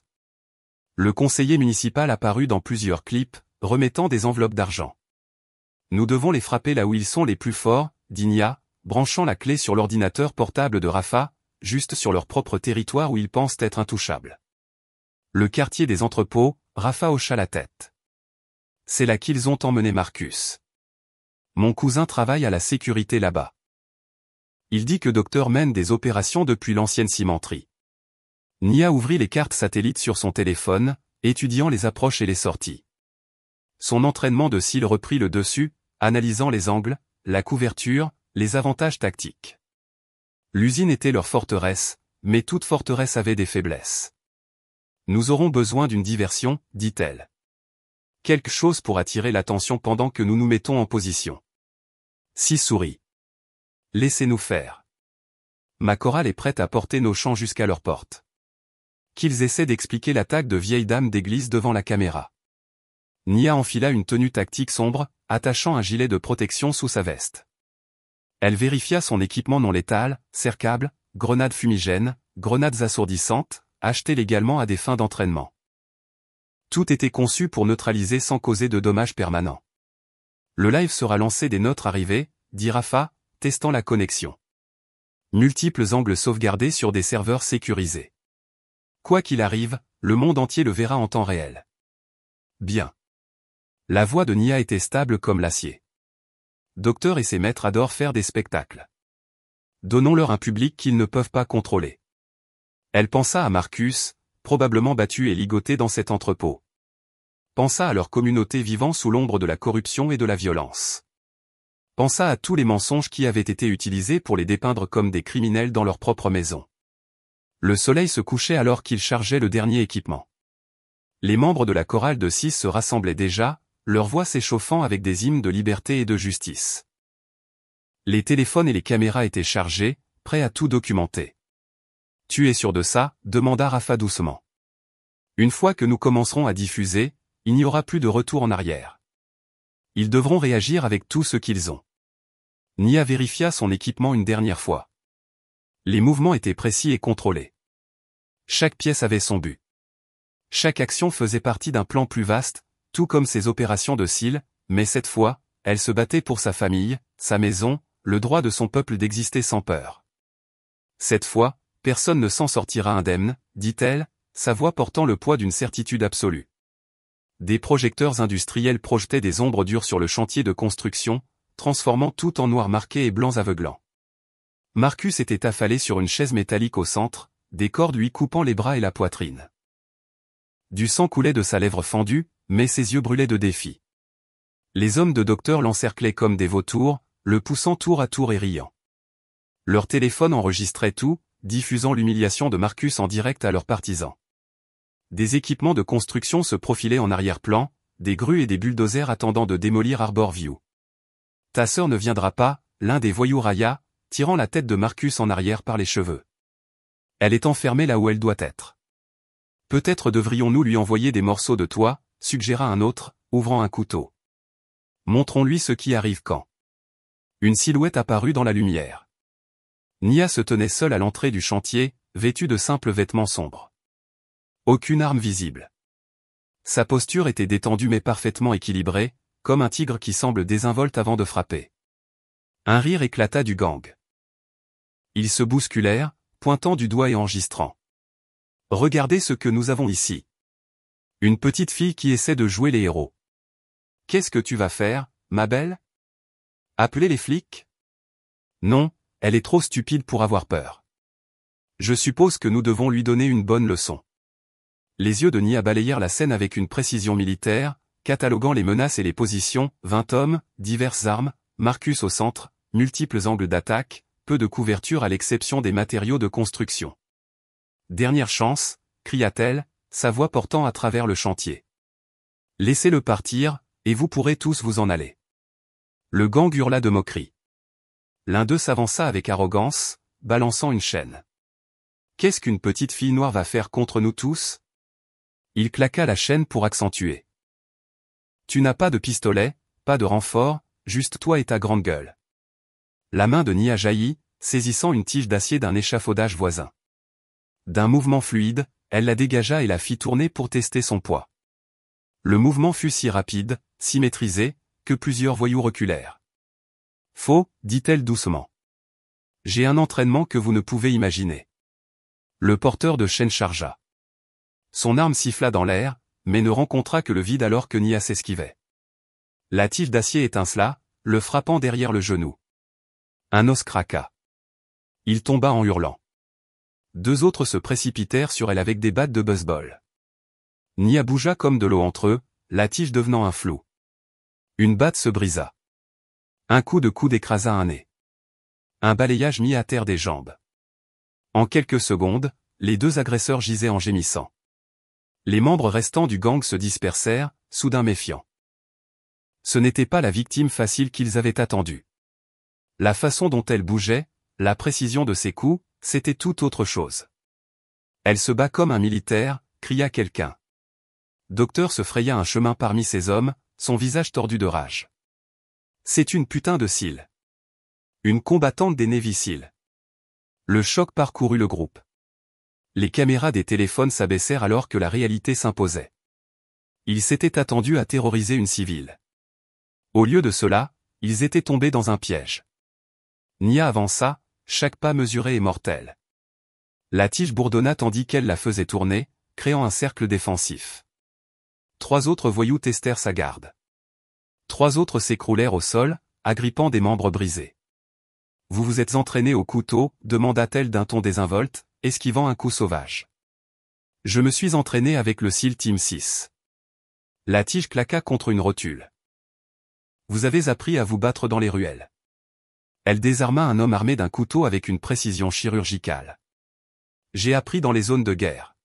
Le conseiller municipal apparut dans plusieurs clips, remettant des enveloppes d'argent. Nous devons les frapper là où ils sont les plus forts, dit Nia, branchant la clé sur l'ordinateur portable de Rafa, juste sur leur propre territoire où ils pensent être intouchables. Le quartier des entrepôts, Rafa hocha la tête. C'est là qu'ils ont emmené Marcus. Mon cousin travaille à la sécurité là-bas. Il dit que Docteur mène des opérations depuis l'ancienne cimenterie. Nia ouvrit les cartes satellites sur son téléphone, étudiant les approches et les sorties. Son entraînement de cils reprit le dessus, analysant les angles, la couverture, les avantages tactiques. L'usine était leur forteresse, mais toute forteresse avait des faiblesses. Nous aurons besoin d'une diversion, dit-elle. Quelque chose pour attirer l'attention pendant que nous nous mettons en position. 6 sourit. Laissez-nous faire. Ma chorale est prête à porter nos chants jusqu'à leur porte. Qu'ils essaient d'expliquer l'attaque de vieilles dames d'église devant la caméra. Nia enfila une tenue tactique sombre, attachant un gilet de protection sous sa veste. Elle vérifia son équipement non létal, cercable, grenades fumigènes, grenades assourdissantes, achetées légalement à des fins d'entraînement. Tout était conçu pour neutraliser sans causer de dommages permanents. Le live sera lancé dès notre arrivée, dit Rafa, testant la connexion. Multiples angles sauvegardés sur des serveurs sécurisés. Quoi qu'il arrive, le monde entier le verra en temps réel. Bien. La voix de Nia était stable comme l'acier. Docteur et ses maîtres adorent faire des spectacles. Donnons-leur un public qu'ils ne peuvent pas contrôler. Elle pensa à Marcus, probablement battu et ligoté dans cet entrepôt. Pensa à leur communauté vivant sous l'ombre de la corruption et de la violence. Pensa à tous les mensonges qui avaient été utilisés pour les dépeindre comme des criminels dans leur propre maison. Le soleil se couchait alors qu'ils chargeaient le dernier équipement. Les membres de la chorale de 6 se rassemblaient déjà, leur voix s'échauffant avec des hymnes de liberté et de justice. Les téléphones et les caméras étaient chargés, prêts à tout documenter. Tu es sûr de ça, demanda Rafa doucement. Une fois que nous commencerons à diffuser, il n'y aura plus de retour en arrière. Ils devront réagir avec tout ce qu'ils ont. Nia vérifia son équipement une dernière fois. Les mouvements étaient précis et contrôlés. Chaque pièce avait son but. Chaque action faisait partie d'un plan plus vaste, tout comme ses opérations de cils, mais cette fois, elle se battait pour sa famille, sa maison, le droit de son peuple d'exister sans peur. Cette fois, personne ne s'en sortira indemne, dit-elle, sa voix portant le poids d'une certitude absolue. Des projecteurs industriels projetaient des ombres dures sur le chantier de construction, transformant tout en noir marqué et blancs aveuglants. Marcus était affalé sur une chaise métallique au centre, des cordes lui coupant les bras et la poitrine. Du sang coulait de sa lèvre fendue, mais ses yeux brûlaient de défi. Les hommes de Docteur l'encerclaient comme des vautours, le poussant tour à tour et riant. Leur téléphone enregistrait tout, diffusant l'humiliation de Marcus en direct à leurs partisans. Des équipements de construction se profilaient en arrière-plan, des grues et des bulldozers attendant de démolir Arborview. Ta sœur ne viendra pas, l'un des voyous railla, tirant la tête de Marcus en arrière par les cheveux. Elle est enfermée là où elle doit être. Peut-être devrions-nous lui envoyer des morceaux de toit, suggéra un autre, ouvrant un couteau. Montrons-lui ce qui arrive quand. Une silhouette apparut dans la lumière. Nia se tenait seule à l'entrée du chantier, vêtue de simples vêtements sombres. Aucune arme visible. Sa posture était détendue mais parfaitement équilibrée, comme un tigre qui semble désinvolte avant de frapper. Un rire éclata du gang. Ils se bousculèrent, pointant du doigt et enregistrant. Regardez ce que nous avons ici. Une petite fille qui essaie de jouer les héros. Qu'est-ce que tu vas faire, ma belle? Appeler les flics? Non, elle est trop stupide pour avoir peur. Je suppose que nous devons lui donner une bonne leçon. Les yeux de Nia balayèrent la scène avec une précision militaire, cataloguant les menaces et les positions, 20 hommes, diverses armes, Marcus au centre, multiples angles d'attaque, peu de couverture à l'exception des matériaux de construction. Dernière chance, cria-t-elle, sa voix portant à travers le chantier. Laissez-le partir, et vous pourrez tous vous en aller. Le gang hurla de moquerie. L'un d'eux s'avança avec arrogance, balançant une chaîne. « Qu'est-ce qu'une petite fille noire va faire contre nous tous ?» Il claqua la chaîne pour accentuer. « Tu n'as pas de pistolet, pas de renfort, juste toi et ta grande gueule. » La main de Nia jaillit, saisissant une tige d'acier d'un échafaudage voisin. D'un mouvement fluide, elle la dégagea et la fit tourner pour tester son poids. Le mouvement fut si rapide, si maîtrisé, que plusieurs voyous reculèrent. « Faux, dit-elle doucement. J'ai un entraînement que vous ne pouvez imaginer. » Le porteur de chaîne chargea. Son arme siffla dans l'air, mais ne rencontra que le vide alors que Nia s'esquivait. La tige d'acier étincela, le frappant derrière le genou. Un os craqua. Il tomba en hurlant. Deux autres se précipitèrent sur elle avec des battes de baseball. Nia bougea comme de l'eau entre eux, la tige devenant un flou. Une batte se brisa. Un coup de coude écrasa un nez. Un balayage mit à terre des jambes. En quelques secondes, les deux agresseurs gisaient en gémissant. Les membres restants du gang se dispersèrent, soudain méfiants. Ce n'était pas la victime facile qu'ils avaient attendue. La façon dont elle bougeait, la précision de ses coups, c'était tout autre chose. Elle se bat comme un militaire, cria quelqu'un. Docteur se fraya un chemin parmi ces hommes, son visage tordu de rage. C'est une putain de Seal. Une combattante des Navy Seals. Le choc parcourut le groupe. Les caméras des téléphones s'abaissèrent alors que la réalité s'imposait. Ils s'étaient attendus à terroriser une civile. Au lieu de cela, ils étaient tombés dans un piège. Nia avança, chaque pas mesuré et mortel. La tige bourdonna tandis qu'elle la faisait tourner, créant un cercle défensif. Trois autres voyous testèrent sa garde. Trois autres s'écroulèrent au sol, agrippant des membres brisés. « Vous vous êtes entraîné au couteau ?» demanda-t-elle d'un ton désinvolte, esquivant un coup sauvage. « Je me suis entraîné avec le SEAL Team 6. » La tige claqua contre une rotule. « Vous avez appris à vous battre dans les ruelles. » Elle désarma un homme armé d'un couteau avec une précision chirurgicale. « J'ai appris dans les zones de guerre. »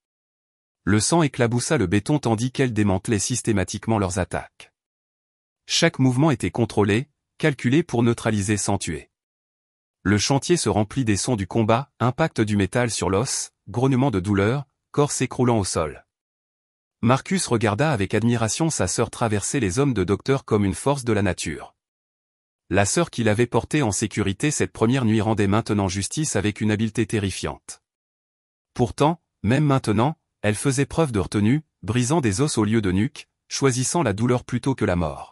Le sang éclaboussa le béton tandis qu'elle démantelait systématiquement leurs attaques. Chaque mouvement était contrôlé, calculé pour neutraliser sans tuer. Le chantier se remplit des sons du combat, impact du métal sur l'os, grognement de douleur, corps s'écroulant au sol. Marcus regarda avec admiration sa sœur traverser les hommes de docteur comme une force de la nature. La sœur qu'il avait portée en sécurité cette première nuit rendait maintenant justice avec une habileté terrifiante. Pourtant, même maintenant, elle faisait preuve de retenue, brisant des os au lieu de nuque, choisissant la douleur plutôt que la mort.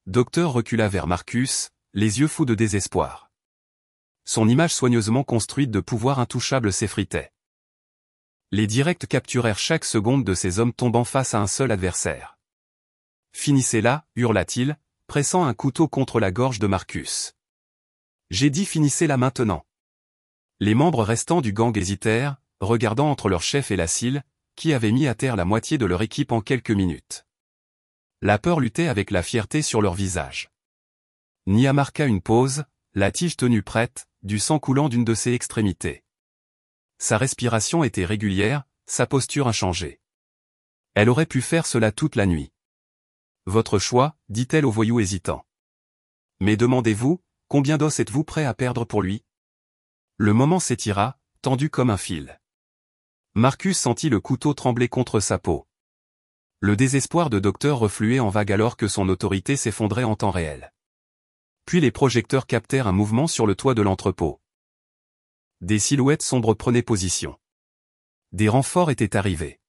Docteur recula vers Marcus, les yeux fous de désespoir. Son image soigneusement construite de pouvoir intouchable s'effritait. Les directs capturèrent chaque seconde de ces hommes tombant face à un seul adversaire. « Finissez-la » hurla-t-il, pressant un couteau contre la gorge de Marcus. « J'ai dit finissez-la maintenant !» Les membres restants du gang hésitèrent, regardant entre leur chef et la SEAL, qui avait mis à terre la moitié de leur équipe en quelques minutes. La peur luttait avec la fierté sur leur visage. Nia marqua une pause, la tige tenue prête, du sang coulant d'une de ses extrémités. Sa respiration était régulière, sa posture inchangée. Elle aurait pu faire cela toute la nuit. « Votre choix, dit-elle au voyou hésitant. Mais demandez-vous, combien d'os êtes-vous prêt à perdre pour lui ? Le moment s'étira, tendu comme un fil. Marcus sentit le couteau trembler contre sa peau. Le désespoir de docteur refluait en vagues alors que son autorité s'effondrait en temps réel. Puis les projecteurs captèrent un mouvement sur le toit de l'entrepôt. Des silhouettes sombres prenaient position. Des renforts étaient arrivés.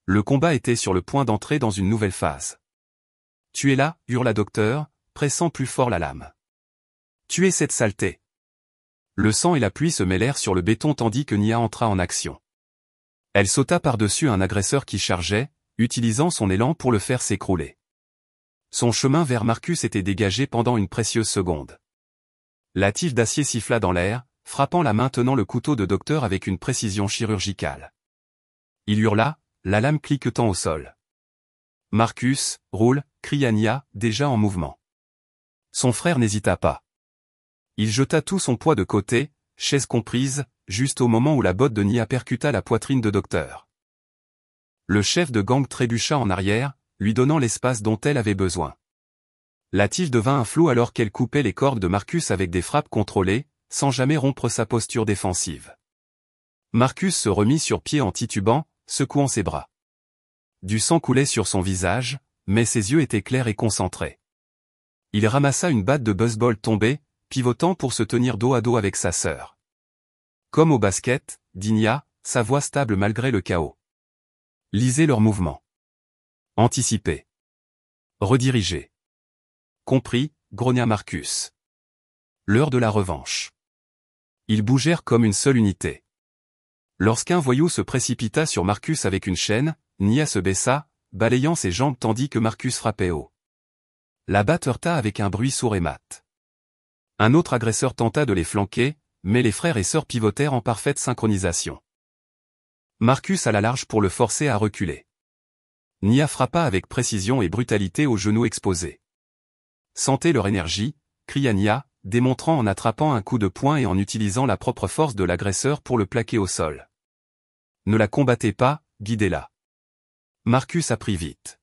Le combat était sur le point d'entrer dans une nouvelle phase. « Tuez-la » hurla docteur, pressant plus fort la lame. « Tuez cette saleté !» Le sang et la pluie se mêlèrent sur le béton tandis que Nia entra en action. Elle sauta par-dessus un agresseur qui chargeait, utilisant son élan pour le faire s'écrouler. Son chemin vers Marcus était dégagé pendant une précieuse seconde. La tige d'acier siffla dans l'air, frappant la main tenant le couteau de docteur avec une précision chirurgicale. Il hurla, la lame cliquetant au sol. « Marcus, roule !» cria Nia, déjà en mouvement. Son frère n'hésita pas. Il jeta tout son poids de côté, chaise comprise, juste au moment où la botte de Nia percuta la poitrine de docteur. Le chef de gang trébucha en arrière, lui donnant l'espace dont elle avait besoin. La tige devint un flot alors qu'elle coupait les cordes de Marcus avec des frappes contrôlées, sans jamais rompre sa posture défensive. Marcus se remit sur pied en titubant, secouant ses bras. Du sang coulait sur son visage, mais ses yeux étaient clairs et concentrés. Il ramassa une batte de baseball tombée, pivotant pour se tenir dos à dos avec sa sœur. Comme au basket, dit Nia, sa voix stable malgré le chaos. Lisez leurs mouvements. Anticipez. Redirigez. Compris, grogna Marcus. L'heure de la revanche. Ils bougèrent comme une seule unité. Lorsqu'un voyou se précipita sur Marcus avec une chaîne, Nia se baissa, balayant ses jambes tandis que Marcus frappait haut. La batte heurta avec un bruit sourd et mat. Un autre agresseur tenta de les flanquer, mais les frères et sœurs pivotèrent en parfaite synchronisation. Marcus alla large pour le forcer à reculer. Nia frappa avec précision et brutalité au genou exposé. Sentez leur énergie, cria Nia, démontrant en attrapant un coup de poing et en utilisant la propre force de l'agresseur pour le plaquer au sol. Ne la combattez pas, guidez-la. Marcus apprit vite.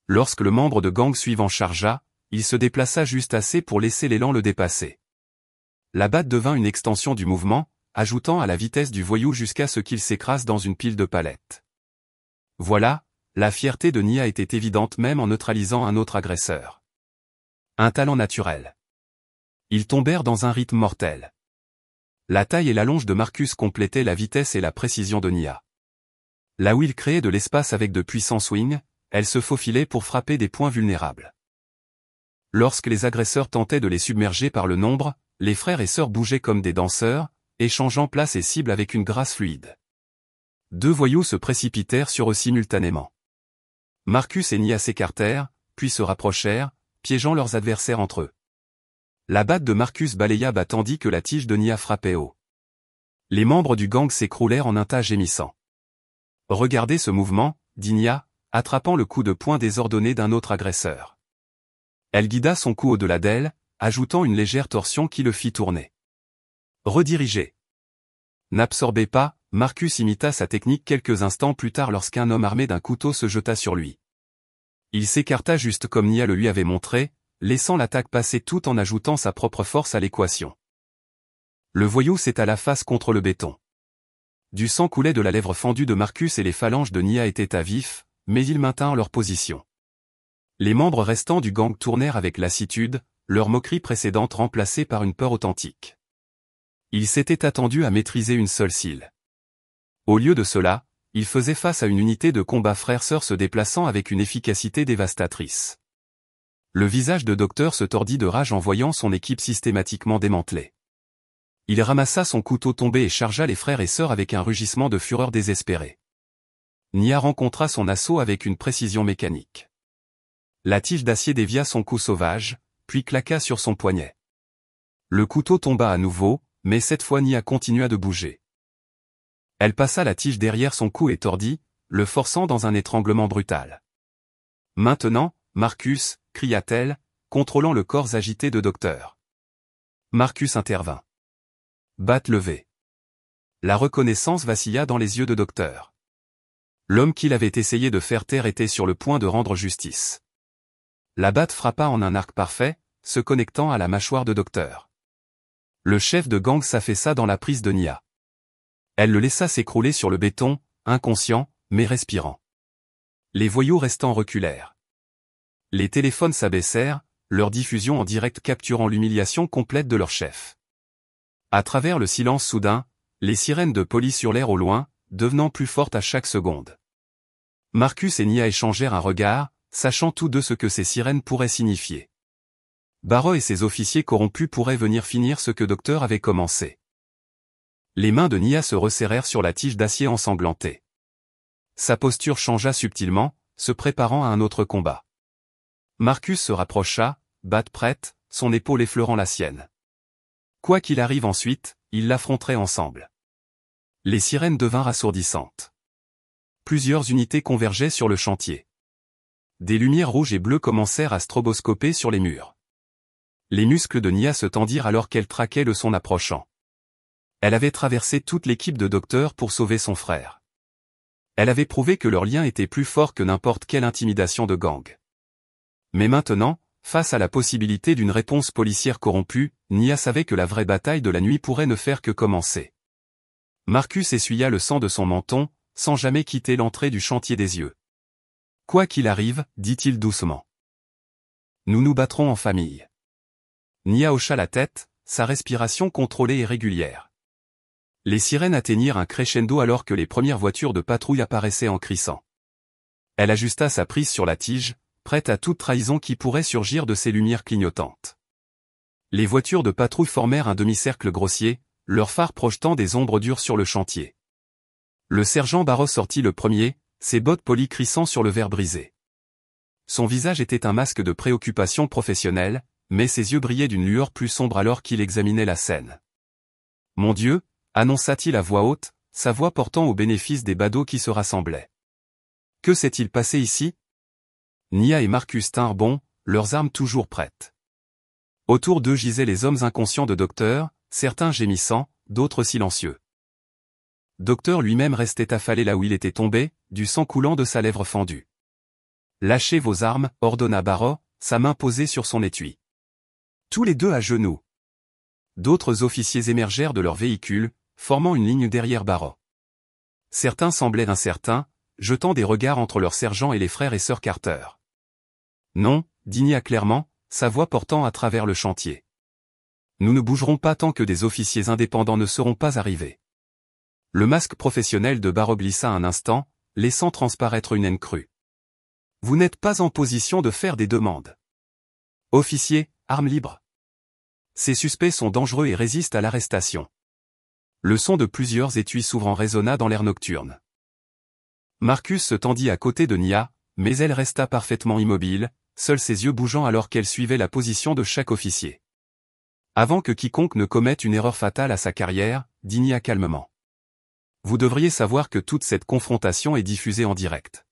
Lorsque le membre de gang suivant chargea, il se déplaça juste assez pour laisser l'élan le dépasser. La batte devint une extension du mouvement, ajoutant à la vitesse du voyou jusqu'à ce qu'il s'écrase dans une pile de palettes. Voilà, la fierté de Nia était évidente même en neutralisant un autre agresseur. Un talent naturel. Ils tombèrent dans un rythme mortel. La taille et l'allonge de Marcus complétaient la vitesse et la précision de Nia. Là où il créait de l'espace avec de puissants swings, elle se faufilait pour frapper des points vulnérables. Lorsque les agresseurs tentaient de les submerger par le nombre, les frères et sœurs bougeaient comme des danseurs, échangeant place et cible avec une grâce fluide. Deux voyous se précipitèrent sur eux simultanément. Marcus et Nia s'écartèrent, puis se rapprochèrent, piégeant leurs adversaires entre eux. La batte de Marcus balaya bas tandis que la tige de Nia frappait haut. Les membres du gang s'écroulèrent en un tas gémissant. Regardez ce mouvement, dit Nia, attrapant le coup de poing désordonné d'un autre agresseur. Elle guida son coup au-delà d'elle, ajoutant une légère torsion qui le fit tourner. Redirigez. N'absorbez pas, Marcus imita sa technique quelques instants plus tard lorsqu'un homme armé d'un couteau se jeta sur lui. Il s'écarta juste comme Nia le lui avait montré, laissant l'attaque passer tout en ajoutant sa propre force à l'équation. Le voyou s'étala face contre le béton. Du sang coulait de la lèvre fendue de Marcus et les phalanges de Nia étaient à vif, mais ils maintinrent leur position. Les membres restants du gang tournèrent avec lassitude, leur moquerie précédente remplacée par une peur authentique. Ils s'étaient attendus à maîtriser une seule cile. Au lieu de cela, ils faisaient face à une unité de combat frères-sœurs se déplaçant avec une efficacité dévastatrice. Le visage de Docteur se tordit de rage en voyant son équipe systématiquement démantelée. Il ramassa son couteau tombé et chargea les frères et sœurs avec un rugissement de fureur désespérée. Nia rencontra son assaut avec une précision mécanique. La tige d'acier dévia son coup sauvage, puis claqua sur son poignet. Le couteau tomba à nouveau, mais cette fois Nia continua de bouger. Elle passa la tige derrière son cou et tordit, le forçant dans un étranglement brutal. Maintenant, Marcus, cria-t-elle, contrôlant le corps agité de Docteur. Marcus intervint. Batte levée. La reconnaissance vacilla dans les yeux de Docteur. L'homme qu'il avait essayé de faire taire était sur le point de rendre justice. La batte frappa en un arc parfait, se connectant à la mâchoire de Docteur. Le chef de gang s'affaissa dans la prise de Nia. Elle le laissa s'écrouler sur le béton, inconscient, mais respirant. Les voyous restants reculèrent. Les téléphones s'abaissèrent, leur diffusion en direct capturant l'humiliation complète de leur chef. À travers le silence soudain, les sirènes de police hurlèrent au loin, devenant plus fortes à chaque seconde. Marcus et Nia échangèrent un regard, sachant tous deux ce que ces sirènes pourraient signifier. Barrow et ses officiers corrompus pourraient venir finir ce que Docteur avait commencé. Les mains de Nia se resserrèrent sur la tige d'acier ensanglantée. Sa posture changea subtilement, se préparant à un autre combat. Marcus se rapprocha, batte prête, son épaule effleurant la sienne. Quoi qu'il arrive ensuite, ils l'affronteraient ensemble. Les sirènes devinrent assourdissantes. Plusieurs unités convergeaient sur le chantier. Des lumières rouges et bleues commencèrent à stroboscoper sur les murs. Les muscles de Nia se tendirent alors qu'elle traquait le son approchant. Elle avait traversé toute l'équipe de Docteur pour sauver son frère. Elle avait prouvé que leur lien était plus fort que n'importe quelle intimidation de gang. Mais maintenant, face à la possibilité d'une réponse policière corrompue, Nia savait que la vraie bataille de la nuit pourrait ne faire que commencer. Marcus essuya le sang de son menton, sans jamais quitter l'entrée du chantier des yeux. « Quoi qu'il arrive, dit-il doucement. Nous nous battrons en famille. » Nia hocha la tête, sa respiration contrôlée et régulière. Les sirènes atteignirent un crescendo alors que les premières voitures de patrouille apparaissaient en crissant. Elle ajusta sa prise sur la tige, prête à toute trahison qui pourrait surgir de ces lumières clignotantes. Les voitures de patrouille formèrent un demi-cercle grossier, leurs phares projetant des ombres dures sur le chantier. Le sergent Barros sortit le premier, ses bottes polies crissant sur le verre brisé. Son visage était un masque de préoccupation professionnelle, mais ses yeux brillaient d'une lueur plus sombre alors qu'il examinait la scène. « Mon Dieu !» annonça-t-il à voix haute, sa voix portant au bénéfice des badauds qui se rassemblaient. « Que s'est-il passé ici ?» Nia et Marcus tinrent bon, leurs armes toujours prêtes. Autour d'eux gisaient les hommes inconscients de Docteur, certains gémissant, d'autres silencieux. Docteur lui-même restait affalé là où il était tombé, du sang coulant de sa lèvre fendue. « Lâchez vos armes, ordonna Barros, sa main posée sur son étui. Tous les deux à genoux. D'autres officiers émergèrent de leur véhicule, formant une ligne derrière Barros. Certains semblaient incertains, jetant des regards entre leurs sergents et les frères et sœurs Carter. « Non, dit Nia clairement, sa voix portant à travers le chantier. Nous ne bougerons pas tant que des officiers indépendants ne seront pas arrivés. » Le masque professionnel de Barros glissa un instant, laissant transparaître une haine crue. « Vous n'êtes pas en position de faire des demandes. Officiers, armes libres. Ces suspects sont dangereux et résistent à l'arrestation. » Le son de plusieurs étuis s'ouvrant résonna dans l'air nocturne. Marcus se tendit à côté de Nia, mais elle resta parfaitement immobile, seuls ses yeux bougeant alors qu'elle suivait la position de chaque officier. « Avant que quiconque ne commette une erreur fatale à sa carrière, dit Nia calmement. Vous devriez savoir que toute cette confrontation est diffusée en direct. »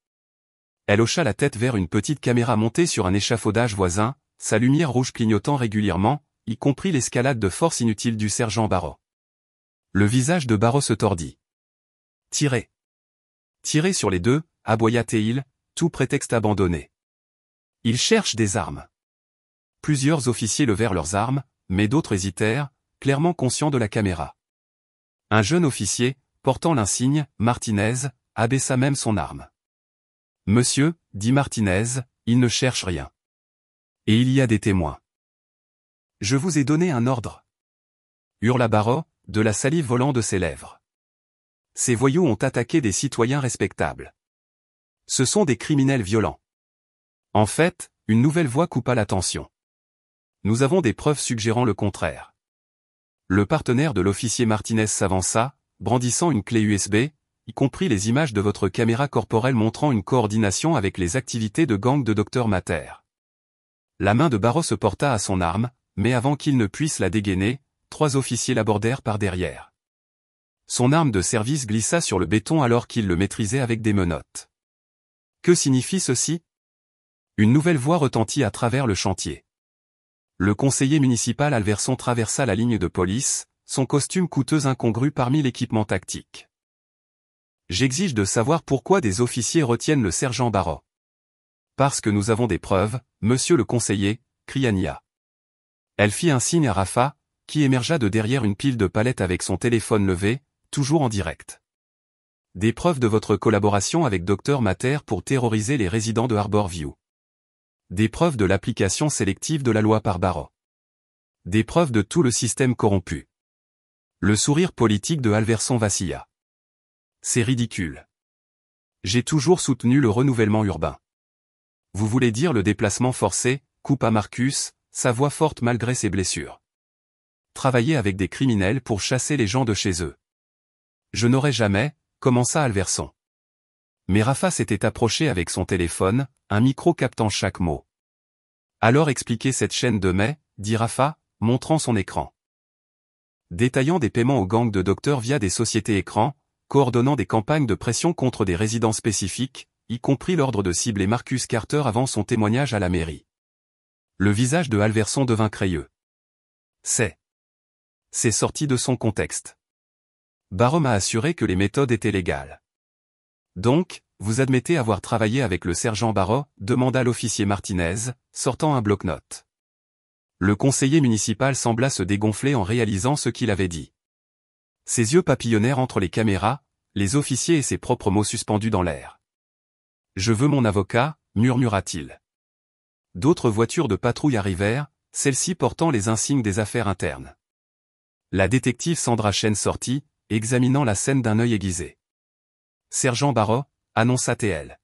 Elle hocha la tête vers une petite caméra montée sur un échafaudage voisin, sa lumière rouge clignotant régulièrement, y compris l'escalade de force inutile du sergent Barros. Le visage de Barros se tordit. « Tirez. Tirez sur les deux, aboya Théil, tout prétexte abandonné. Ils cherchent des armes. » Plusieurs officiers levèrent leurs armes, mais d'autres hésitèrent, clairement conscients de la caméra. Un jeune officier, portant l'insigne, Martinez, abaissa même son arme. « Monsieur, dit Martinez, ils ne cherchent rien. Et il y a des témoins. »« Je vous ai donné un ordre. » hurla Barros, de la salive volant de ses lèvres. « Ces voyous ont attaqué des citoyens respectables. Ce sont des criminels violents. » En fait, une nouvelle voix coupa l'attention. « Nous avons des preuves suggérant le contraire. » Le partenaire de l'officier Martinez s'avança, brandissant une clé USB, y compris les images de votre caméra corporelle montrant une coordination avec les activités de gang de Dr Mater. La main de Barros se porta à son arme, mais avant qu'il ne puisse la dégainer, 3 officiers l'abordèrent par derrière. Son arme de service glissa sur le béton alors qu'il le maîtrisait avec des menottes. Que signifie ceci? Une nouvelle voix retentit à travers le chantier. Le conseiller municipal Alverson traversa la ligne de police, son costume coûteux incongru parmi l'équipement tactique. J'exige de savoir pourquoi des officiers retiennent le sergent Barros. Parce que nous avons des preuves, monsieur le conseiller, cria Nia. Elle fit un signe à Rafa, qui émergea de derrière une pile de palettes avec son téléphone levé, toujours en direct. Des preuves de votre collaboration avec Dr Mater pour terroriser les résidents de Harborview. Des preuves de l'application sélective de la loi par Barros. Des preuves de tout le système corrompu. Le sourire politique de Alverson vacilla. C'est ridicule. J'ai toujours soutenu le renouvellement urbain. Vous voulez dire le déplacement forcé, coupa Marcus, sa voix forte malgré ses blessures. Travailler avec des criminels pour chasser les gens de chez eux. Je n'aurais jamais, commença Alverson. Mais Rafa s'était approché avec son téléphone, un micro captant chaque mot. Alors expliquez cette chaîne de mai, dit Rafa, montrant son écran. Détaillant des paiements aux gangs de docteurs via des sociétés écrans, coordonnant des campagnes de pression contre des résidents spécifiques, y compris l'ordre de cibler Marcus Carter avant son témoignage à la mairie. Le visage de Alverson devint crayeux. C'est sorti de son contexte. Barros m'a assuré que les méthodes étaient légales. Donc, vous admettez avoir travaillé avec le sergent Barros, demanda l'officier Martinez, sortant un bloc-notes. Le conseiller municipal sembla se dégonfler en réalisant ce qu'il avait dit. Ses yeux papillonnèrent entre les caméras, les officiers et ses propres mots suspendus dans l'air. « Je veux mon avocat », murmura-t-il. D'autres voitures de patrouille arrivèrent, celles-ci portant les insignes des affaires internes. La détective Sandra Chen sortit, examinant la scène d'un œil aiguisé. « Sergent Barreau », annonça-t-elle.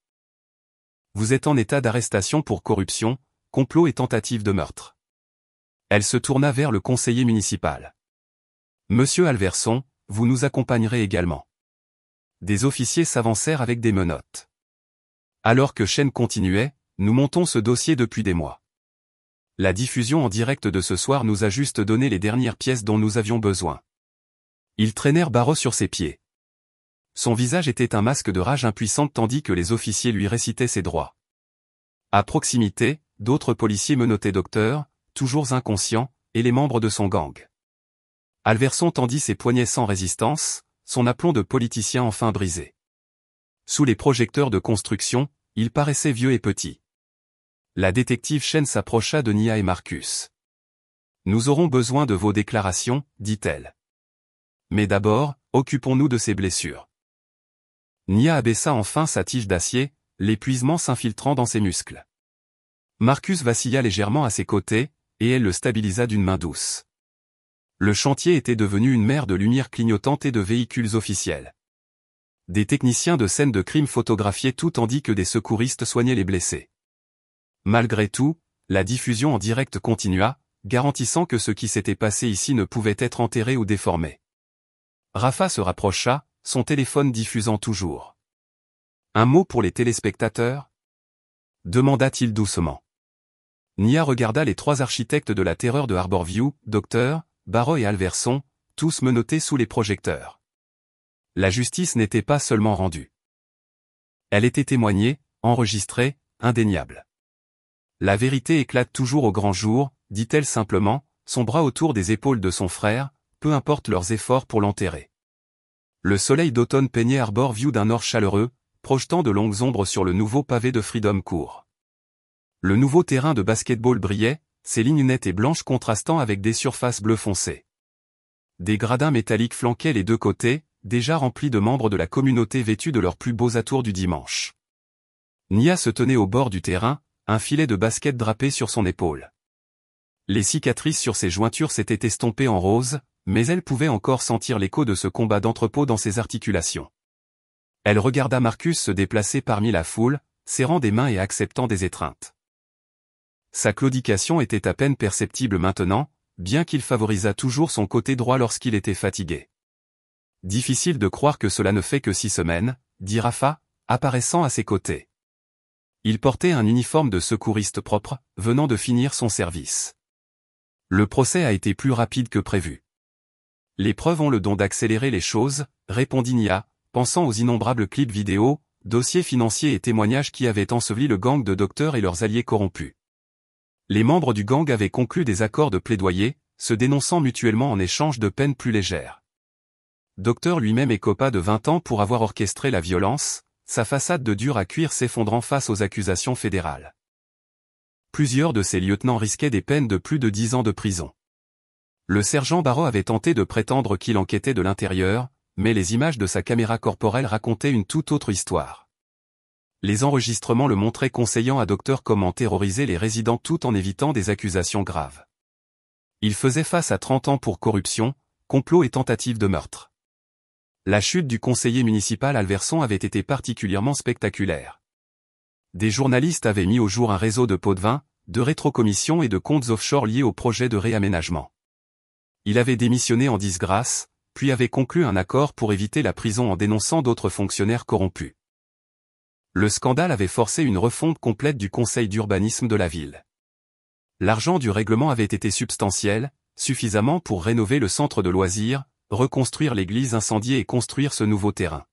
« Vous êtes en état d'arrestation pour corruption, complot et tentative de meurtre. » Elle se tourna vers le conseiller municipal. « Monsieur Alverson, vous nous accompagnerez également. » Des officiers s'avancèrent avec des menottes. Alors que Chen continuait, « Nous montons ce dossier depuis des mois. La diffusion en direct de ce soir nous a juste donné les dernières pièces dont nous avions besoin. » Ils traînèrent Barreau sur ses pieds. Son visage était un masque de rage impuissante tandis que les officiers lui récitaient ses droits. À proximité, d'autres policiers menottaient Docteur, toujours inconscient, et les membres de son gang. Alverson tendit ses poignets sans résistance, son aplomb de politicien enfin brisé. Sous les projecteurs de construction, il paraissait vieux et petit. La détective Chen s'approcha de Nia et Marcus. « Nous aurons besoin de vos déclarations, dit-elle. Mais d'abord, occupons-nous de ses blessures. » Nia abaissa enfin sa tige d'acier, l'épuisement s'infiltrant dans ses muscles. Marcus vacilla légèrement à ses côtés, et elle le stabilisa d'une main douce. Le chantier était devenu une mer de lumière clignotante et de véhicules officiels. Des techniciens de scènes de crime photographiaient tout tandis que des secouristes soignaient les blessés. Malgré tout, la diffusion en direct continua, garantissant que ce qui s'était passé ici ne pouvait être enterré ou déformé. Rafa se rapprocha, son téléphone diffusant toujours. « Un mot pour les téléspectateurs ?» demanda-t-il doucement. Nia regarda les trois architectes de la terreur de Harborview, Docteur, Barreau et Alverson, tous menottés sous les projecteurs. La justice n'était pas seulement rendue. Elle était témoignée, enregistrée, indéniable. La vérité éclate toujours au grand jour, dit-elle simplement, son bras autour des épaules de son frère, peu importe leurs efforts pour l'enterrer. Le soleil d'automne peignait Harborview d'un or chaleureux, projetant de longues ombres sur le nouveau pavé de Freedom Court. Le nouveau terrain de basket-ball brillait, ses lignes nettes et blanches contrastant avec des surfaces bleu foncé. Des gradins métalliques flanquaient les deux côtés, déjà remplis de membres de la communauté vêtus de leurs plus beaux atours du dimanche. Nia se tenait au bord du terrain, un filet de basket drapé sur son épaule. Les cicatrices sur ses jointures s'étaient estompées en rose, mais elle pouvait encore sentir l'écho de ce combat d'entrepôt dans ses articulations. Elle regarda Marcus se déplacer parmi la foule, serrant des mains et acceptant des étreintes. Sa claudication était à peine perceptible maintenant, bien qu'il favorisât toujours son côté droit lorsqu'il était fatigué. Difficile de croire que cela ne fait que 6 semaines, dit Rafa, apparaissant à ses côtés. Il portait un uniforme de secouriste propre, venant de finir son service. Le procès a été plus rapide que prévu. Les preuves ont le don d'accélérer les choses, répondit Nia, pensant aux innombrables clips vidéo, dossiers financiers et témoignages qui avaient enseveli le gang de docteurs et leurs alliés corrompus. Les membres du gang avaient conclu des accords de plaidoyer, se dénonçant mutuellement en échange de peines plus légères. Docteur lui-même écopa de 20 ans pour avoir orchestré la violence, sa façade de dur à cuire s'effondrant face aux accusations fédérales. Plusieurs de ses lieutenants risquaient des peines de plus de 10 ans de prison. Le sergent Barreau avait tenté de prétendre qu'il enquêtait de l'intérieur, mais les images de sa caméra corporelle racontaient une toute autre histoire. Les enregistrements le montraient conseillant à Docteur comment terroriser les résidents tout en évitant des accusations graves. Il faisait face à 30 ans pour corruption, complot et tentative de meurtre. La chute du conseiller municipal Alverson avait été particulièrement spectaculaire. Des journalistes avaient mis au jour un réseau de pots de vin, de rétrocommissions et de comptes offshore liés au projet de réaménagement. Il avait démissionné en disgrâce, puis avait conclu un accord pour éviter la prison en dénonçant d'autres fonctionnaires corrompus. Le scandale avait forcé une refonte complète du conseil d'urbanisme de la ville. L'argent du règlement avait été substantiel, suffisamment pour rénover le centre de loisirs, reconstruire l'église incendiée et construire ce nouveau terrain.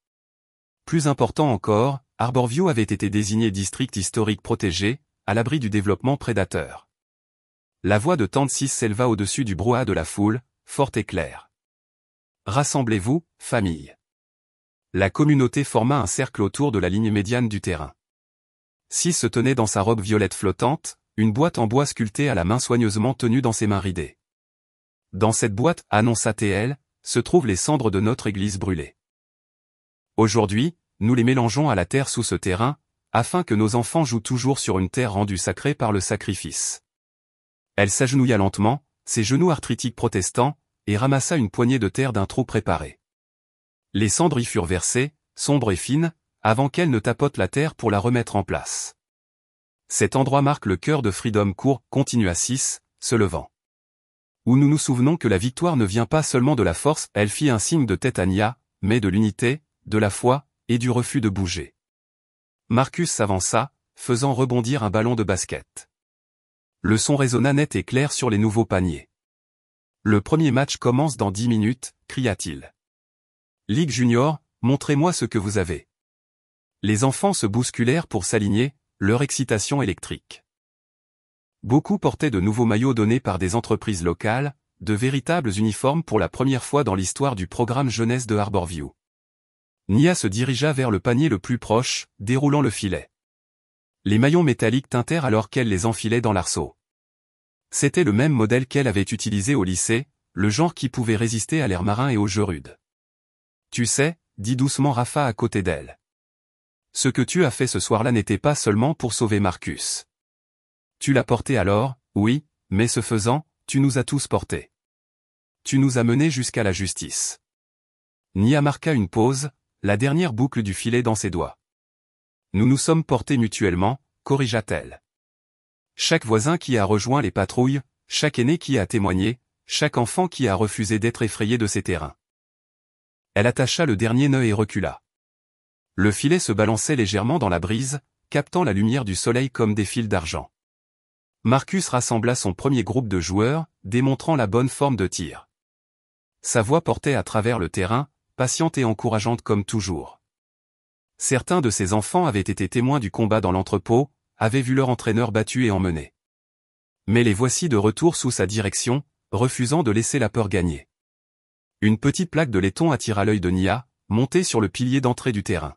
Plus important encore, Harborview avait été désigné district historique protégé, à l'abri du développement prédateur. La voix de Tante Cis s'éleva au-dessus du brouhaha de la foule, forte et claire. Rassemblez-vous, famille. La communauté forma un cercle autour de la ligne médiane du terrain. Cis se tenait dans sa robe violette flottante, une boîte en bois sculptée à la main soigneusement tenue dans ses mains ridées. Dans cette boîte, annonça TL, se trouvent les cendres de notre église brûlée. Aujourd'hui, nous les mélangeons à la terre sous ce terrain, afin que nos enfants jouent toujours sur une terre rendue sacrée par le sacrifice. Elle s'agenouilla lentement, ses genoux arthritiques protestants, et ramassa une poignée de terre d'un trou préparé. Les cendres y furent versées, sombres et fines, avant qu'elle ne tapote la terre pour la remettre en place. Cet endroit marque le cœur de Freedom Court, continua 6, se levant. Où nous nous souvenons que la victoire ne vient pas seulement de la force, elle fit un signe de tête à Nia, mais de l'unité, de la foi, et du refus de bouger. Marcus s'avança, faisant rebondir un ballon de basket. Le son résonna net et clair sur les nouveaux paniers. Le premier match commence dans 10 minutes, cria-t-il. Ligue Junior, montrez-moi ce que vous avez. Les enfants se bousculèrent pour s'aligner, leur excitation électrique. Beaucoup portaient de nouveaux maillots donnés par des entreprises locales, de véritables uniformes pour la première fois dans l'histoire du programme jeunesse de Harborview. Nia se dirigea vers le panier le plus proche, déroulant le filet. Les maillons métalliques tintèrent alors qu'elle les enfilait dans l'arceau. C'était le même modèle qu'elle avait utilisé au lycée, le genre qui pouvait résister à l'air marin et aux jeux rudes. Tu sais, dit doucement Rafa à côté d'elle. Ce que tu as fait ce soir-là n'était pas seulement pour sauver Marcus. Tu l'as porté alors, oui, mais ce faisant, tu nous as tous portés. Tu nous as menés jusqu'à la justice. Nia marqua une pause, la dernière boucle du filet dans ses doigts. Nous nous sommes portés mutuellement, corrigea-t-elle. Chaque voisin qui a rejoint les patrouilles, chaque aîné qui a témoigné, chaque enfant qui a refusé d'être effrayé de ses terrains. Elle attacha le dernier nœud et recula. Le filet se balançait légèrement dans la brise, captant la lumière du soleil comme des fils d'argent. Marcus rassembla son premier groupe de joueurs, démontrant la bonne forme de tir. Sa voix portait à travers le terrain, patiente et encourageante comme toujours. Certains de ses enfants avaient été témoins du combat dans l'entrepôt, avaient vu leur entraîneur battu et emmené. Mais les voici de retour sous sa direction, refusant de laisser la peur gagner. Une petite plaque de laiton attira l'œil de Nia, montée sur le pilier d'entrée du terrain.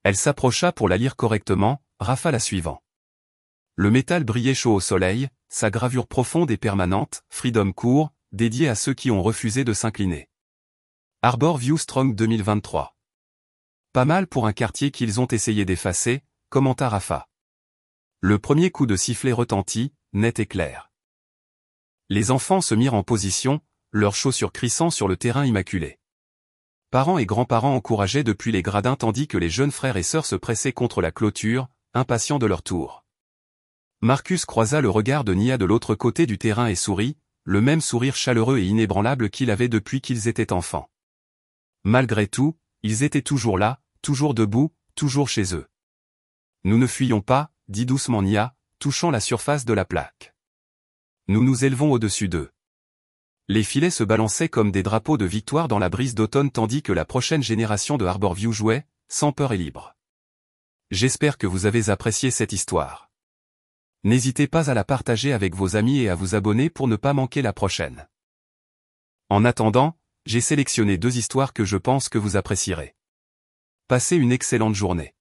Elle s'approcha pour la lire correctement, Rafa la suivant. Le métal brillait chaud au soleil, sa gravure profonde et permanente, Freedom Court, dédiée à ceux qui ont refusé de s'incliner. Harborview Strong 2023. Pas mal pour un quartier qu'ils ont essayé d'effacer, commenta Rafa. Le premier coup de sifflet retentit, net et clair. Les enfants se mirent en position, leurs chaussures crissant sur le terrain immaculé. Parents et grands-parents encourageaient depuis les gradins tandis que les jeunes frères et sœurs se pressaient contre la clôture, impatients de leur tour. Marcus croisa le regard de Nia de l'autre côté du terrain et sourit, le même sourire chaleureux et inébranlable qu'il avait depuis qu'ils étaient enfants. Malgré tout, ils étaient toujours là, toujours debout, toujours chez eux. Nous ne fuyons pas, dit doucement Nia, touchant la surface de la plaque. Nous nous élevons au-dessus d'eux. Les filets se balançaient comme des drapeaux de victoire dans la brise d'automne tandis que la prochaine génération de Harborview jouait, sans peur et libre. J'espère que vous avez apprécié cette histoire. N'hésitez pas à la partager avec vos amis et à vous abonner pour ne pas manquer la prochaine. En attendant, j'ai sélectionné 2 histoires que je pense que vous apprécierez. Passez une excellente journée.